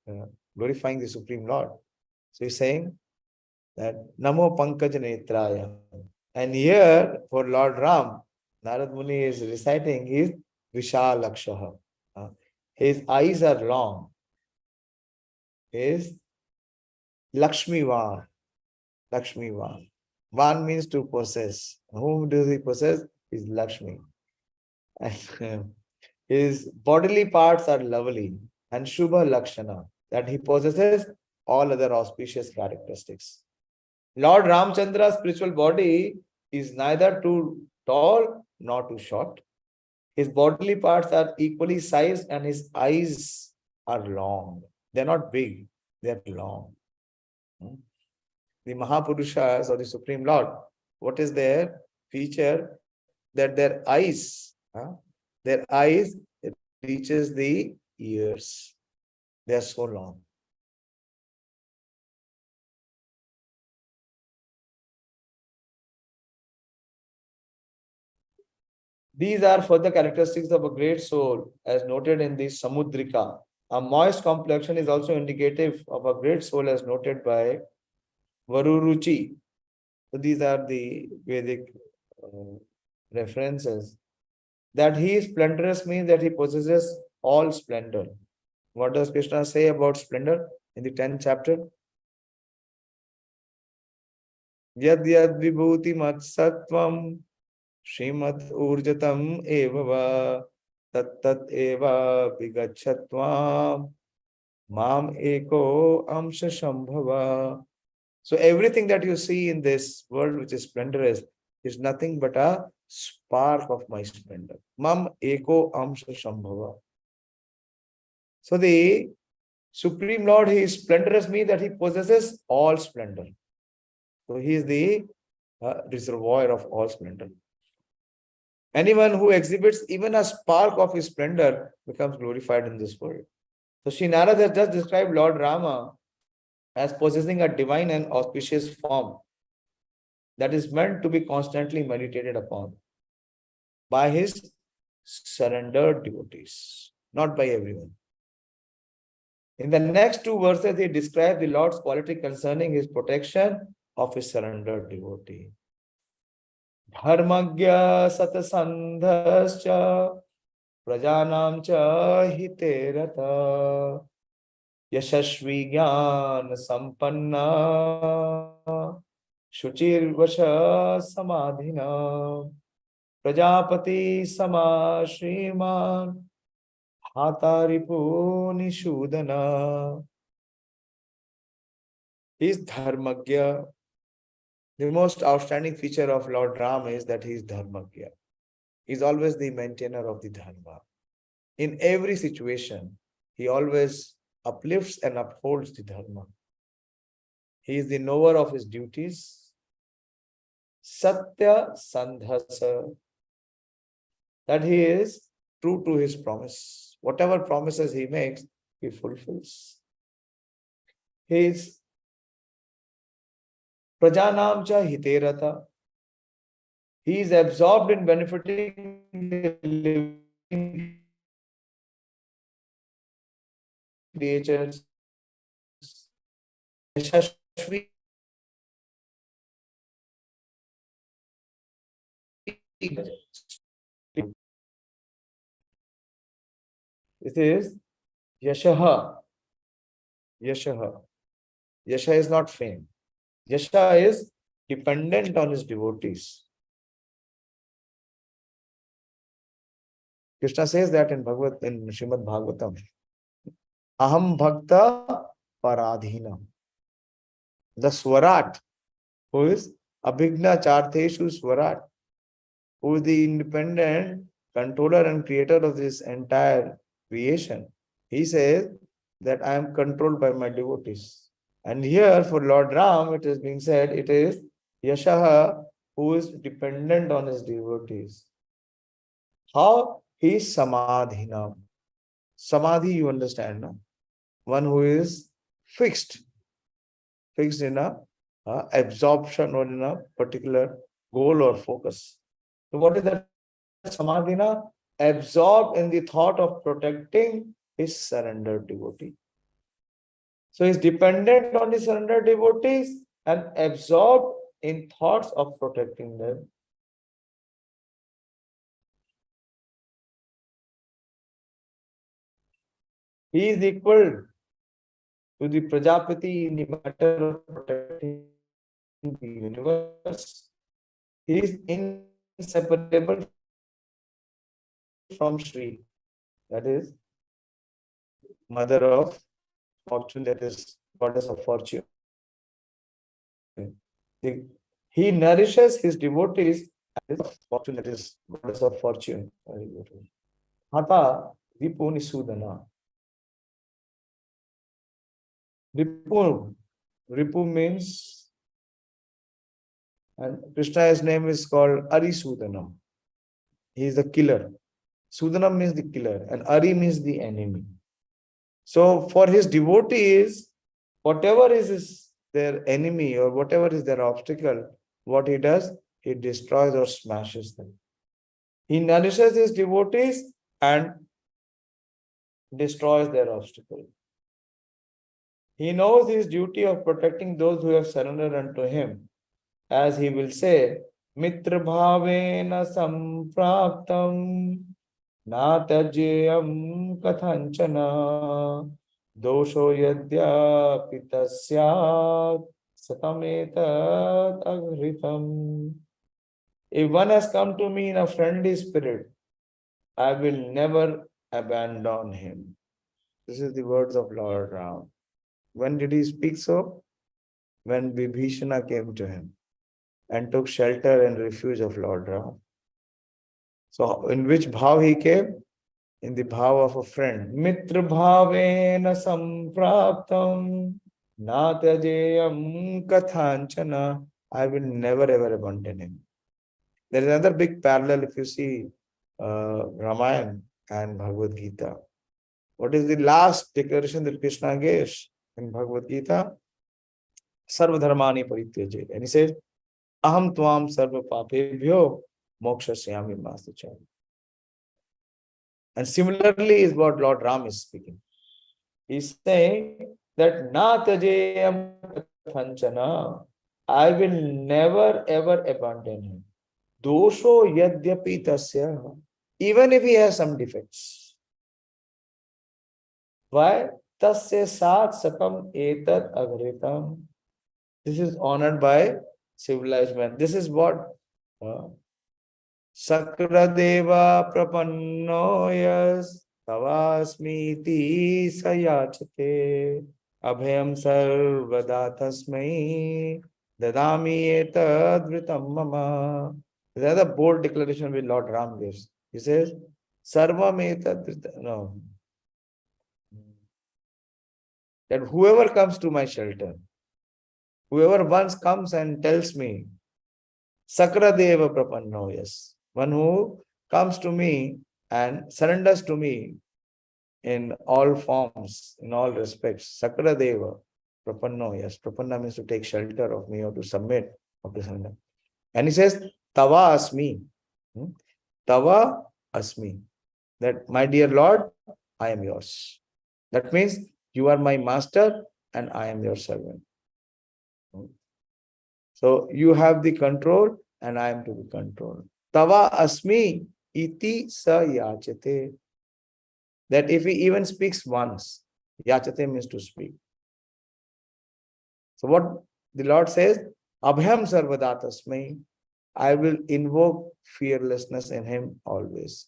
glorifying the Supreme Lord. So he's saying that Namo Pankaj Netraya. And here for Lord Ram, Narad Muni is reciting his Vishalakshaha. His eyes are long. His Lakshmi Van. Lakshmi Van. Van means to possess. Whom does he possess? Is Lakshmi. And his bodily parts are lovely and Shubha Lakshana, that he possesses all other auspicious characteristics. Lord Ramchandra's spiritual body is neither too tall nor too short. His bodily parts are equally sized and his eyes are long. They're not big, they're long. The Mahapurushas or the Supreme Lord, what is their feature? That their eyes reaches the ears. They are so long. These are further characteristics of a great soul as noted in the Samudrika. A moist complexion is also indicative of a great soul as noted by Varuruchi. So these are the Vedic references. That he is splendorous means that he possesses all splendor. What does Krishna say about splendor in the 10th chapter? Yad yad vibhuti mat sattvam Srimat urjatam eva tat tat eva vigachatvam mam eko amsha shambhava. So everything that you see in this world which is splendorous is nothing but a spark of my splendor. Mam eko amsha shambhava. So the Supreme Lord, he is splendorous means that he possesses all splendor. So he is the reservoir of all splendor. Anyone who exhibits even a spark of his splendor becomes glorified in this world. So Sri Narad has just described Lord Rama as possessing a divine and auspicious form that is meant to be constantly meditated upon by his surrendered devotees, not by everyone. In the next two verses, he describes the Lord's quality concerning his protection of his surrendered devotee. Dharmagya satasandhascha prajanam cha hiterata yashashvi jnana sampanna shuchirvasha samadhina prajapati sama shriman hataripu nishudana. He is dharmagya. The most outstanding feature of Lord Ram is that he is dharmagya. He is always the maintainer of the dharma. In every situation, he always uplifts and upholds the dharma. He is the knower of his duties. Satya sandhasa. That he is true to his promise. Whatever promises he makes, he fulfills. He is prajanam cha hiterata. He is absorbed in benefiting the living creatures. Yashashvi It is Yashaha. Yashaha. Yasha is not fame. Yasha is dependent on his devotees. Krishna says that in Srimad Bhagavatam. Aham bhakta paradhina. The Swarat, who is Abhigna Chartheshu Swarat, who is the independent controller and creator of this entire creation. He says that I am controlled by my devotees. And here for Lord Ram, it is being said, it is Yashaha, who is dependent on his devotees. How? He is Samadhinam. Samadhi, you understand, no? One who is fixed in a absorption or in a particular goal or focus. So what is that Samadhina? Absorbed in the thought of protecting his surrendered devotee. So he is dependent on his surrendered devotees and absorbed in thoughts of protecting them. He is equal to the Prajapati in the matter of protecting the universe. He is inseparable from Shri, that is mother of fortune, that is goddess of fortune. He nourishes his devotees as fortune, that is goddess of fortune. Hata Vipuni Sudana. Ripu means, and Krishna's name is called Arisudanam. He is the killer. Sudanam means the killer, and Ari means the enemy. So for his devotees, whatever is their enemy or whatever is their obstacle, what he does, he destroys or smashes them. He nourishes his devotees and destroys their obstacle. He knows his duty of protecting those who have surrendered unto him. As he will say, Mitra bhavena sampraptam na tajyam kathanchana dosho yadya pitasyat satametat agritam. If one has come to me in a friendly spirit, I will never abandon him. This is the words of Lord Ram. When did he speak so? When Vibhishana came to him and took shelter and refuge of Lord Ram. So in which bhav he came? In the bhav of a friend. Mitra bhavena sampraptam natyajeyam kathanchana. I will never ever abandon him. There is another big parallel if you see Rāmāyaṇa and Bhagavad Gita. What is the last declaration that Krishna gives in Bhagavad Gita? Sarva dharmani parityaje. And he says, Aham tvam sarva papebhyo mokshasyami mastucha. And similarly is what Lord Ram is speaking. He's saying that na tajeyam kathanchana. I will never ever abandon him. Dosho yadyapi tasya. Even if he has some defects. Why? Tasya sat sakam etat agritam. This is honored by civilized man. This is what Sakradeva prapannoyas tavasmiti sayachate abhayam sarvada tasmai dadami etadvritam mama. This is a bold declaration which Lord Ram gives. He says, Sarvam etadvritam. No. That whoever comes to my shelter, whoever once comes and tells me, Sakradeva prapannoyas, one who comes to me and surrenders to me in all forms, in all respects. Sakradeva prapannoyas. Prapanna means to take shelter of me or to submit or to surrender. And he says, Tava asmi. Tava asmi. That, my dear Lord, I am yours. That means you are my master and I am your servant. So you have the control and I am to be controlled. Tava asmi iti sa yachate. that if he even speaks once, yachate means to speak. So what the Lord says, Abhyam sarvadatasmai, I will invoke fearlessness in him always.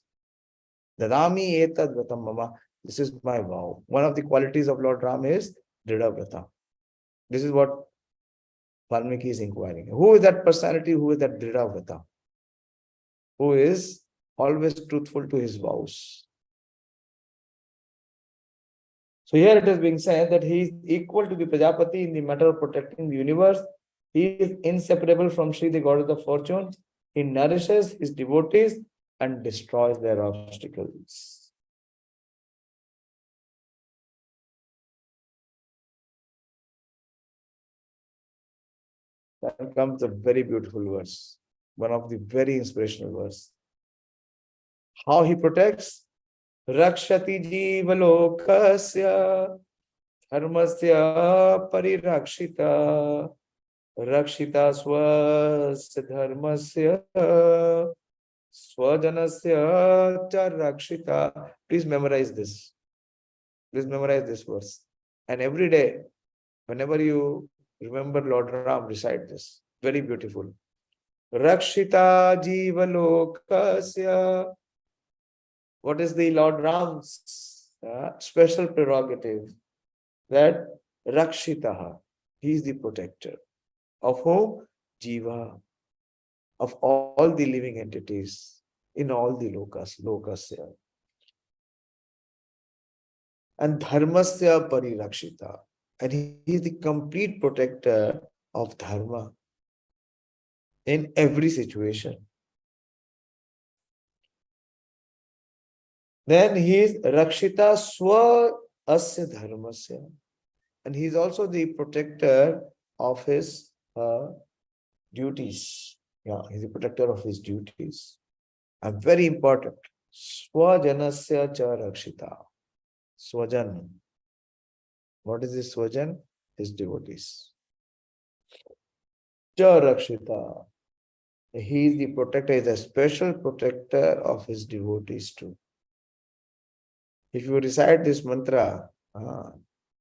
Dadami etad vratam mama, this is my vow. One of the qualities of Lord Ram is Dridha Vrata. This is what Valmiki is inquiring. Who is that personality? Who is that Dridha Vrata? Who is always truthful to his vows. So here it is being said that he is equal to the Prajapati in the matter of protecting the universe. He is inseparable from Sri, the goddess of fortune. He nourishes his devotees and destroys their obstacles. Then comes a very beautiful verse, one of the very inspirational verse. How he protects? Rakshati jivalokasya dharmasya parirakshita rakshita swasya dharmasya swajanasya cha rakshita. Please memorize this. Please memorize this verse. And every day, whenever you remember Lord Ram, recite this. Very beautiful. Rakshita jivalokasya. What is the Lord Ram's special prerogative? That Rakshitaha, he is the protector. Of whom? Jiva. Of all the living entities in all the lokasya. And dharmasya parirakshita. And he is the complete protector of dharma in every situation. Then he is Rakshita Swa Asya Dharmasya. And he is also the protector of his duties. Yeah, he is the protector of his duties. And very important, Swajanasya Cha Rakshita. Swajan. What is this Swajan? His devotees. Cha Rakshita. He is the protector, he is a special protector of his devotees too. If you recite this mantra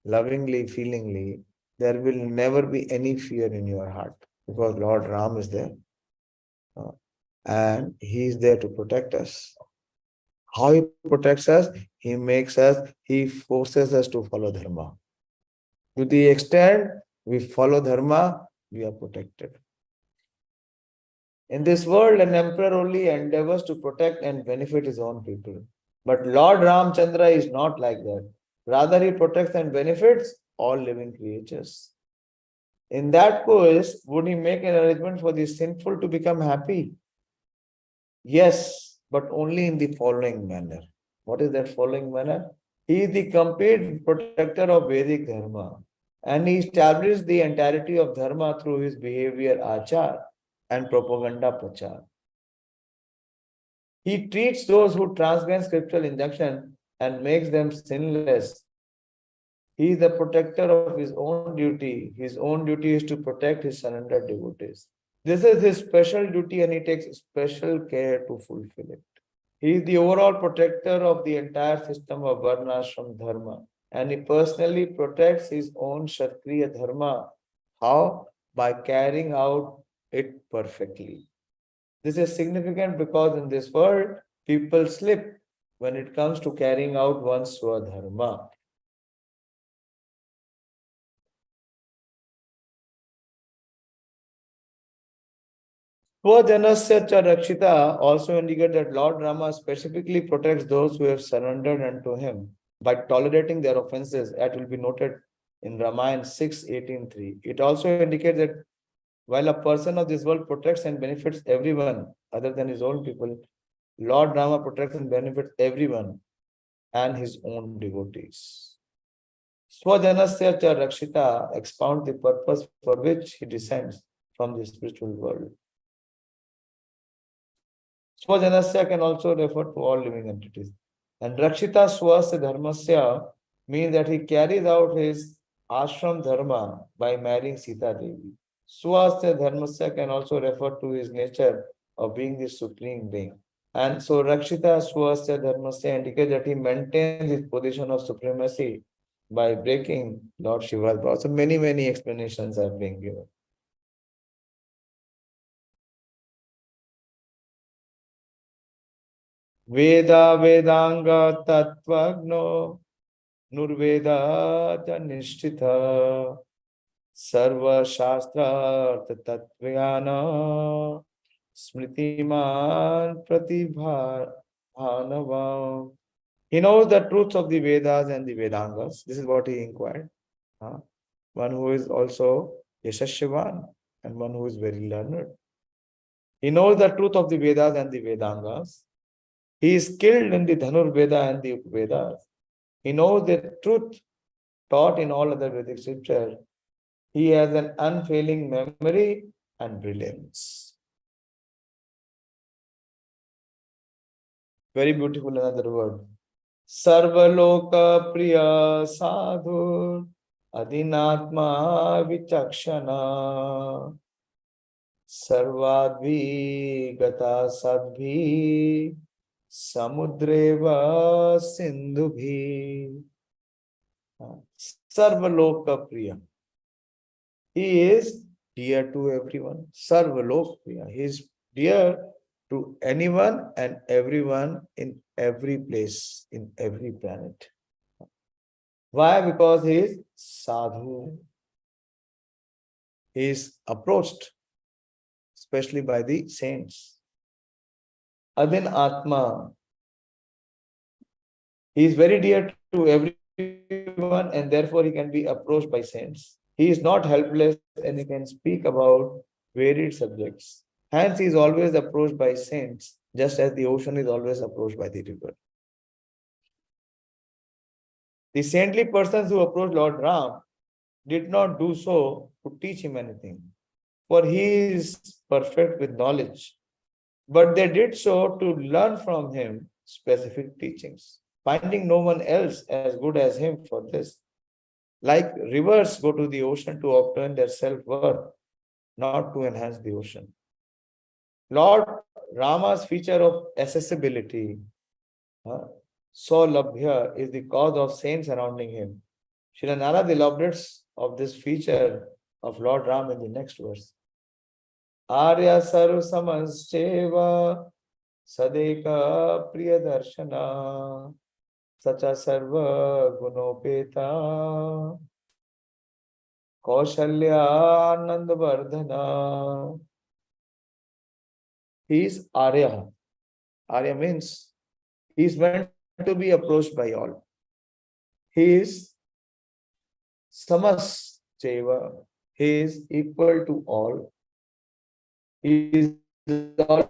lovingly, feelingly, there will never be any fear in your heart because Lord Ram is there and he is there to protect us. How he protects us? He forces us to follow dharma. To the extent we follow dharma, we are protected. In this world, an emperor only endeavors to protect and benefit his own people. But Lord Ramchandra is not like that. Rather, he protects and benefits all living creatures. In that case, would he make an arrangement for the sinful to become happy? Yes, but only in the following manner. What is that following manner? He is the complete protector of Vedic Dharma. And he established the entirety of Dharma through his behavior achar and propaganda prachar. He treats those who transgress scriptural injunction and makes them sinless. He is the protector of his own duty. His own duty is to protect his surrendered devotees. This is his special duty and he takes special care to fulfill it. He is the overall protector of the entire system of Varnashram Dharma. And he personally protects his own Kshatriya Dharma. How? By carrying out it perfectly. This is significant because in this world, people slip when it comes to carrying out one's Swadharma. Swajanasya cha Rakshita also indicates that Lord Rama specifically protects those who have surrendered unto him by tolerating their offenses, as will be noted in Rāma-navamī 6:18:3. It also indicates that while a person of this world protects and benefits everyone other than his own people, Lord Rama protects and benefits everyone and his own devotees. Swajanasya cha Rakshita expounds the purpose for which he descends from the spiritual world. Swajanasya can also refer to all living entities. And Rakshita Swasya Dharmasya means that he carries out his ashram dharma by marrying Sita Devi. Swasya Dharmasya can also refer to his nature of being the supreme being. And so Rakshita Swasya Dharmasya indicates that he maintains his position of supremacy by breaking Lord Shiva's vow. So many explanations are being given. Veda Vedanga Tattvagno Nurveda Nishtita Sarva Shastra Tattvayana Smritiman Pratibhanavam. He knows the truths of the Vedas and the Vedangas. This is what he inquired. One who is also Yashasyavan and one who is very learned. He knows the truth of the Vedas and the Vedangas. He is skilled in the Dhanur Veda and the Vedas. He knows the truth taught in all other Vedic scripture. He has an unfailing memory and brilliance. Very beautiful another word. Sarvaloka Priya Sadhur Adinatma Vichakshana Sarvadvi Gata Sadbhi Samudreva Sindhubhi. Sarvaloka Priya. He is dear to everyone. Sarvaloka Priya. He is dear to anyone and everyone in every place, in every planet. Why? Because he is sadhu. He is approached, especially by the saints. Adin Atma. He is very dear to everyone and therefore he can be approached by saints. He is not helpless and he can speak about varied subjects. Hence, he is always approached by saints, just as the ocean is always approached by the river. The saintly persons who approached Lord Ram did not do so to teach him anything, for he is perfect with knowledge. But they did so to learn from him specific teachings, finding no one else as good as him for this. Like rivers go to the ocean to obtain their self-worth, not to enhance the ocean. Lord Rama's feature of accessibility, Saulabhya, is the cause of saints surrounding him. Srila Narad elaborates of this feature of Lord Ram in the next verse. Arya Sarv Samascheva Sadeka Priyadarshana Sacha Sarva Gunopeta Kaushalya Nandavardhana. He is Arya. Arya means he is meant to be approached by all. He is Samas Cheva. He is equal to all. He is always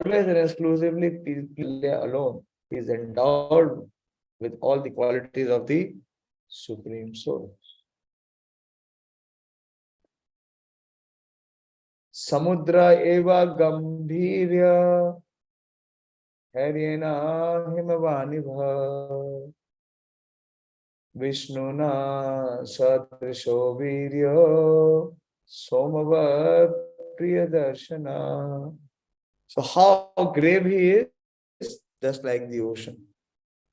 and exclusively alone. He is endowed with all the qualities of the Supreme Soul. Samudra eva gambhirya Haryena himavanibha Vishnuna sadrisho virya Somavat priyadarshana. So how grave he is, just like the ocean.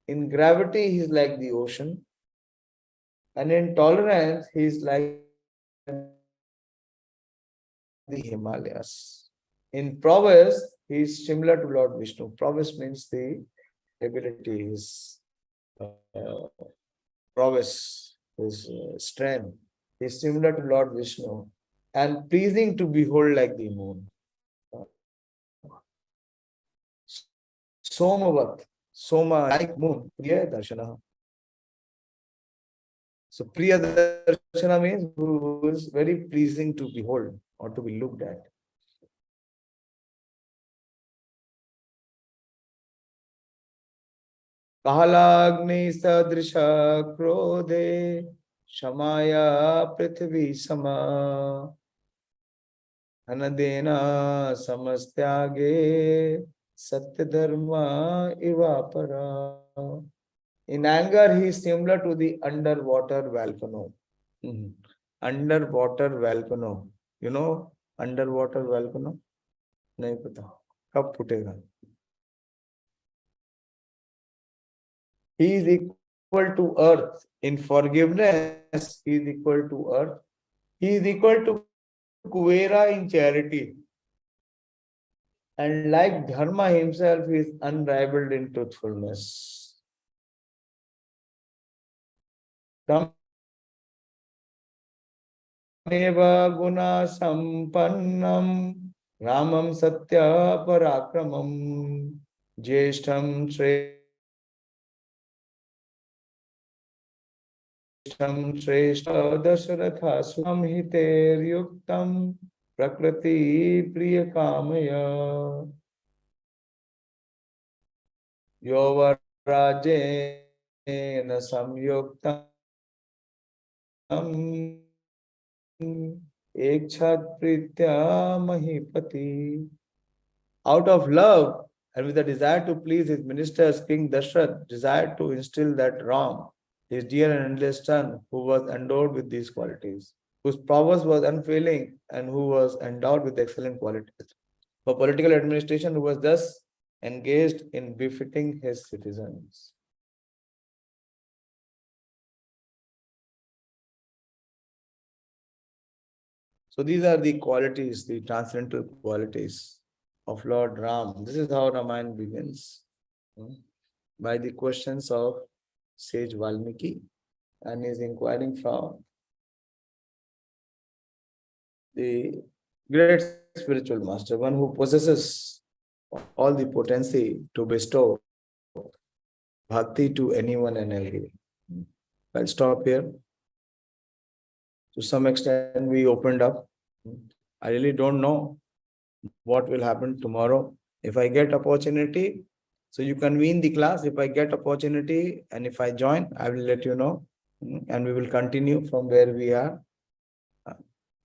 In gravity, he is like the ocean. And in tolerance, he is like the Himalayas. In prowess, he is similar to Lord Vishnu. Prowess means the ability, his prowess, his strength. He is similar to Lord Vishnu and pleasing to behold like the moon. Somavat, Soma, like moon, Priya Darshana. So Priya Darshana means who is very pleasing to behold or to be looked at. Kahalagni sadrisha krodhe Shamaya prithvi sama Anadena samastyage Satya dharma ivapara. In anger, he is similar to the underwater volcano. Underwater volcano. You know underwater volcano? Nahi pata. कब फूटेगा? He is equal to earth in forgiveness. He is equal to earth. He is equal to Kuvera in charity. And like Dharma himself, he is unrivaled in truthfulness. Tameva guna sampannam Ramam satya parakramam Jeshtam Shrestha Dasharatha Samhiter Yuktam Prakriti Priya Kamaya Yovarajena Samyuktam Ekchat Pritya Mahipati. Out of love and with a desire to please his ministers, King Dashrath desired to instill that Ram, his dear and endless son, who was endowed with these qualities, whose prowess was unfailing and who was endowed with excellent qualities, for political administration, who was thus engaged in befitting his citizens. So these are the qualities, the transcendental qualities of Lord Ram. This is how Ramayana begins, by the questions of sage Valmiki, and is inquiring from the great spiritual master, one who possesses all the potency to bestow bhakti to anyone and everyone. I'll stop here. To some extent, we opened up. I really don't know what will happen tomorrow. If I get opportunity, so you convene the class. If I get opportunity and if I join, I will let you know. And we will continue from where we are.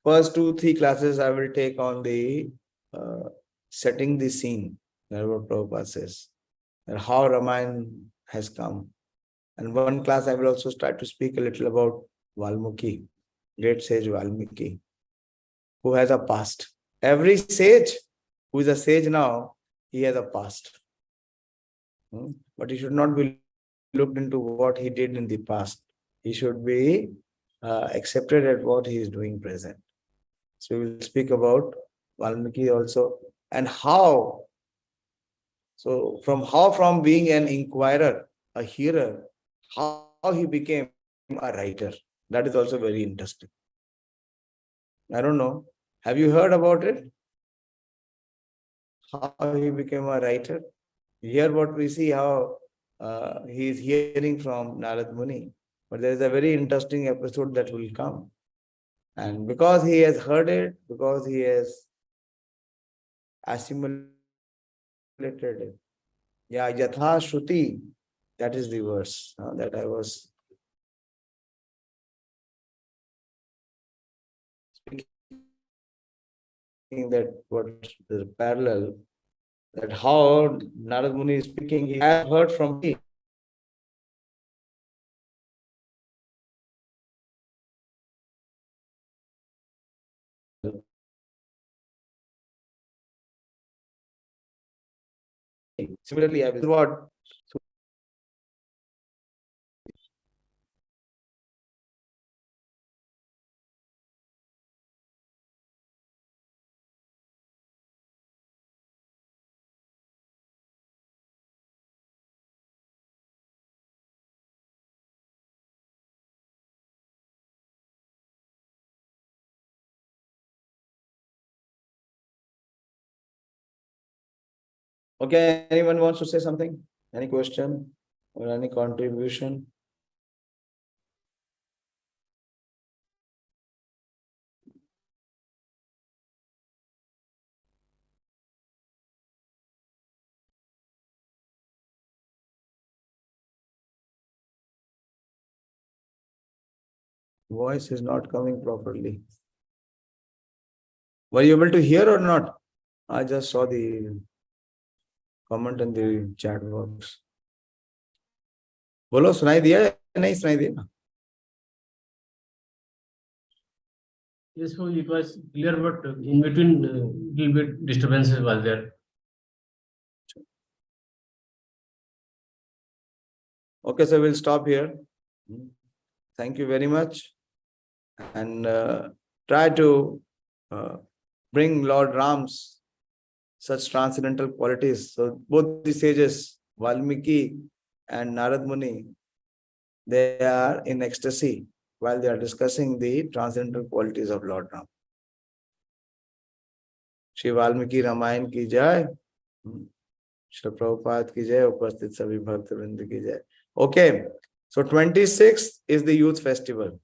First 2-3 classes I will take on the setting the scene. That's what Prabhupada says. And how Ramayana has come. And one class I will also start to speak a little about Valmiki, great sage Valmiki, who has a past. Every sage who is a sage now, he has a past. But he should not be looked into what he did in the past. He should be accepted at what he is doing present. So we will speak about Valmiki also, and how. So from being an inquirer, a hearer, how he became a writer. That is also very interesting. I don't know. Have you heard about it? How he became a writer? Here what we see, how he is hearing from Narad Muni. But there is a very interesting episode that will come. And because he has heard it, because he has assimilated it. Yeah, Yatha Shruti, that is the verse that I was speaking, that what the parallel, that how Narad Muni is speaking, he has heard from me. Similarly, I will what. Okay, anyone wants to say something? Any question or any contribution? Voice is not coming properly. Were you able to hear or not? I just saw the comment in the chat box. बोलो, सुनाई दिया या नहीं सुनाई दिया? Yes, so it was clear, but in between little bit disturbances was there. Okay, so we'll stop here. Thank you very much. And try to bring Lord Ram's such transcendental qualities. So both the sages, Valmiki and Narad Muni, they are in ecstasy while they are discussing the transcendental qualities of Lord Ram. Shri Valmiki Rāmāyaṇa ki jai. Shri Prabhupada ki jai. Upasthit sabhi bhakta vrinda ki jai. Okay. So 26th is the youth festival.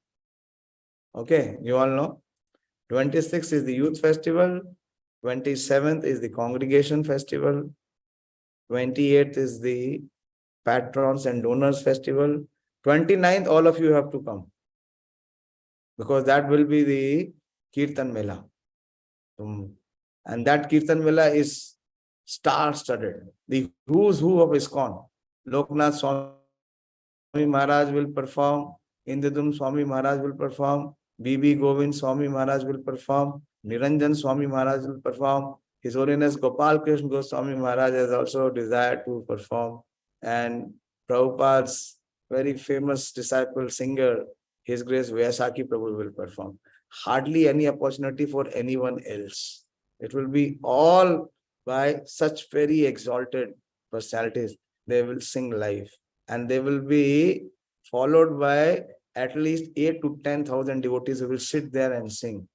Okay. You all know. 26th is the youth festival. 27th is the congregation festival. 28th is the patrons and donors festival. 29th, all of you have to come. Because that will be the Kirtan Mela. And that Kirtan Mela is star-studded. The who's who of ISKCON. Loknath Swami Maharaj will perform. Indudum Swami Maharaj will perform. B.B. Govind Swami Maharaj will perform. Niranjan Swami Maharaj will perform. His Holiness Gopal Krishna Goswami Maharaj has also desired to perform. And Prabhupada's very famous disciple, singer, His Grace Vyasaki Prabhu will perform. Hardly any opportunity for anyone else. It will be all by such very exalted personalities. They will sing live. And they will be followed by at least 8,000 to 10,000 devotees who will sit there and sing.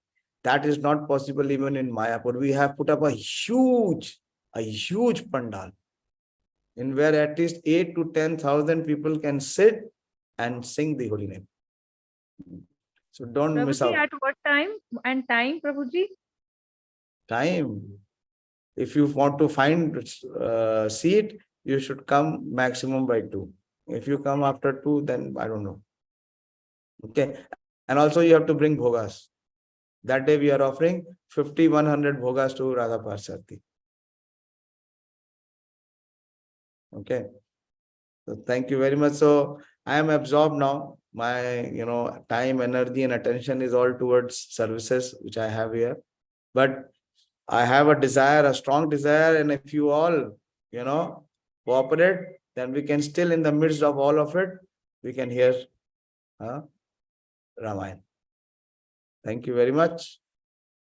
That is not possible even in Mayapur. We have put up a huge pandal in where at least 8,000 to 10,000 people can sit and sing the holy name. So don't miss out. At what time and time, Prabhuji? Time. If you want to find seat, you should come maximum by 2. If you come after 2, then I don't know. Okay. And also you have to bring bhogas. That day we are offering 5,100 bhogas to Radha Parsati. Okay. So thank you very much. So I am absorbed now. My time, energy and attention is all towards services which I have here. But I have a desire, a strong desire, and if you all, cooperate, then we can still in the midst of all of it, we can hear Ramayana. Thank you very much.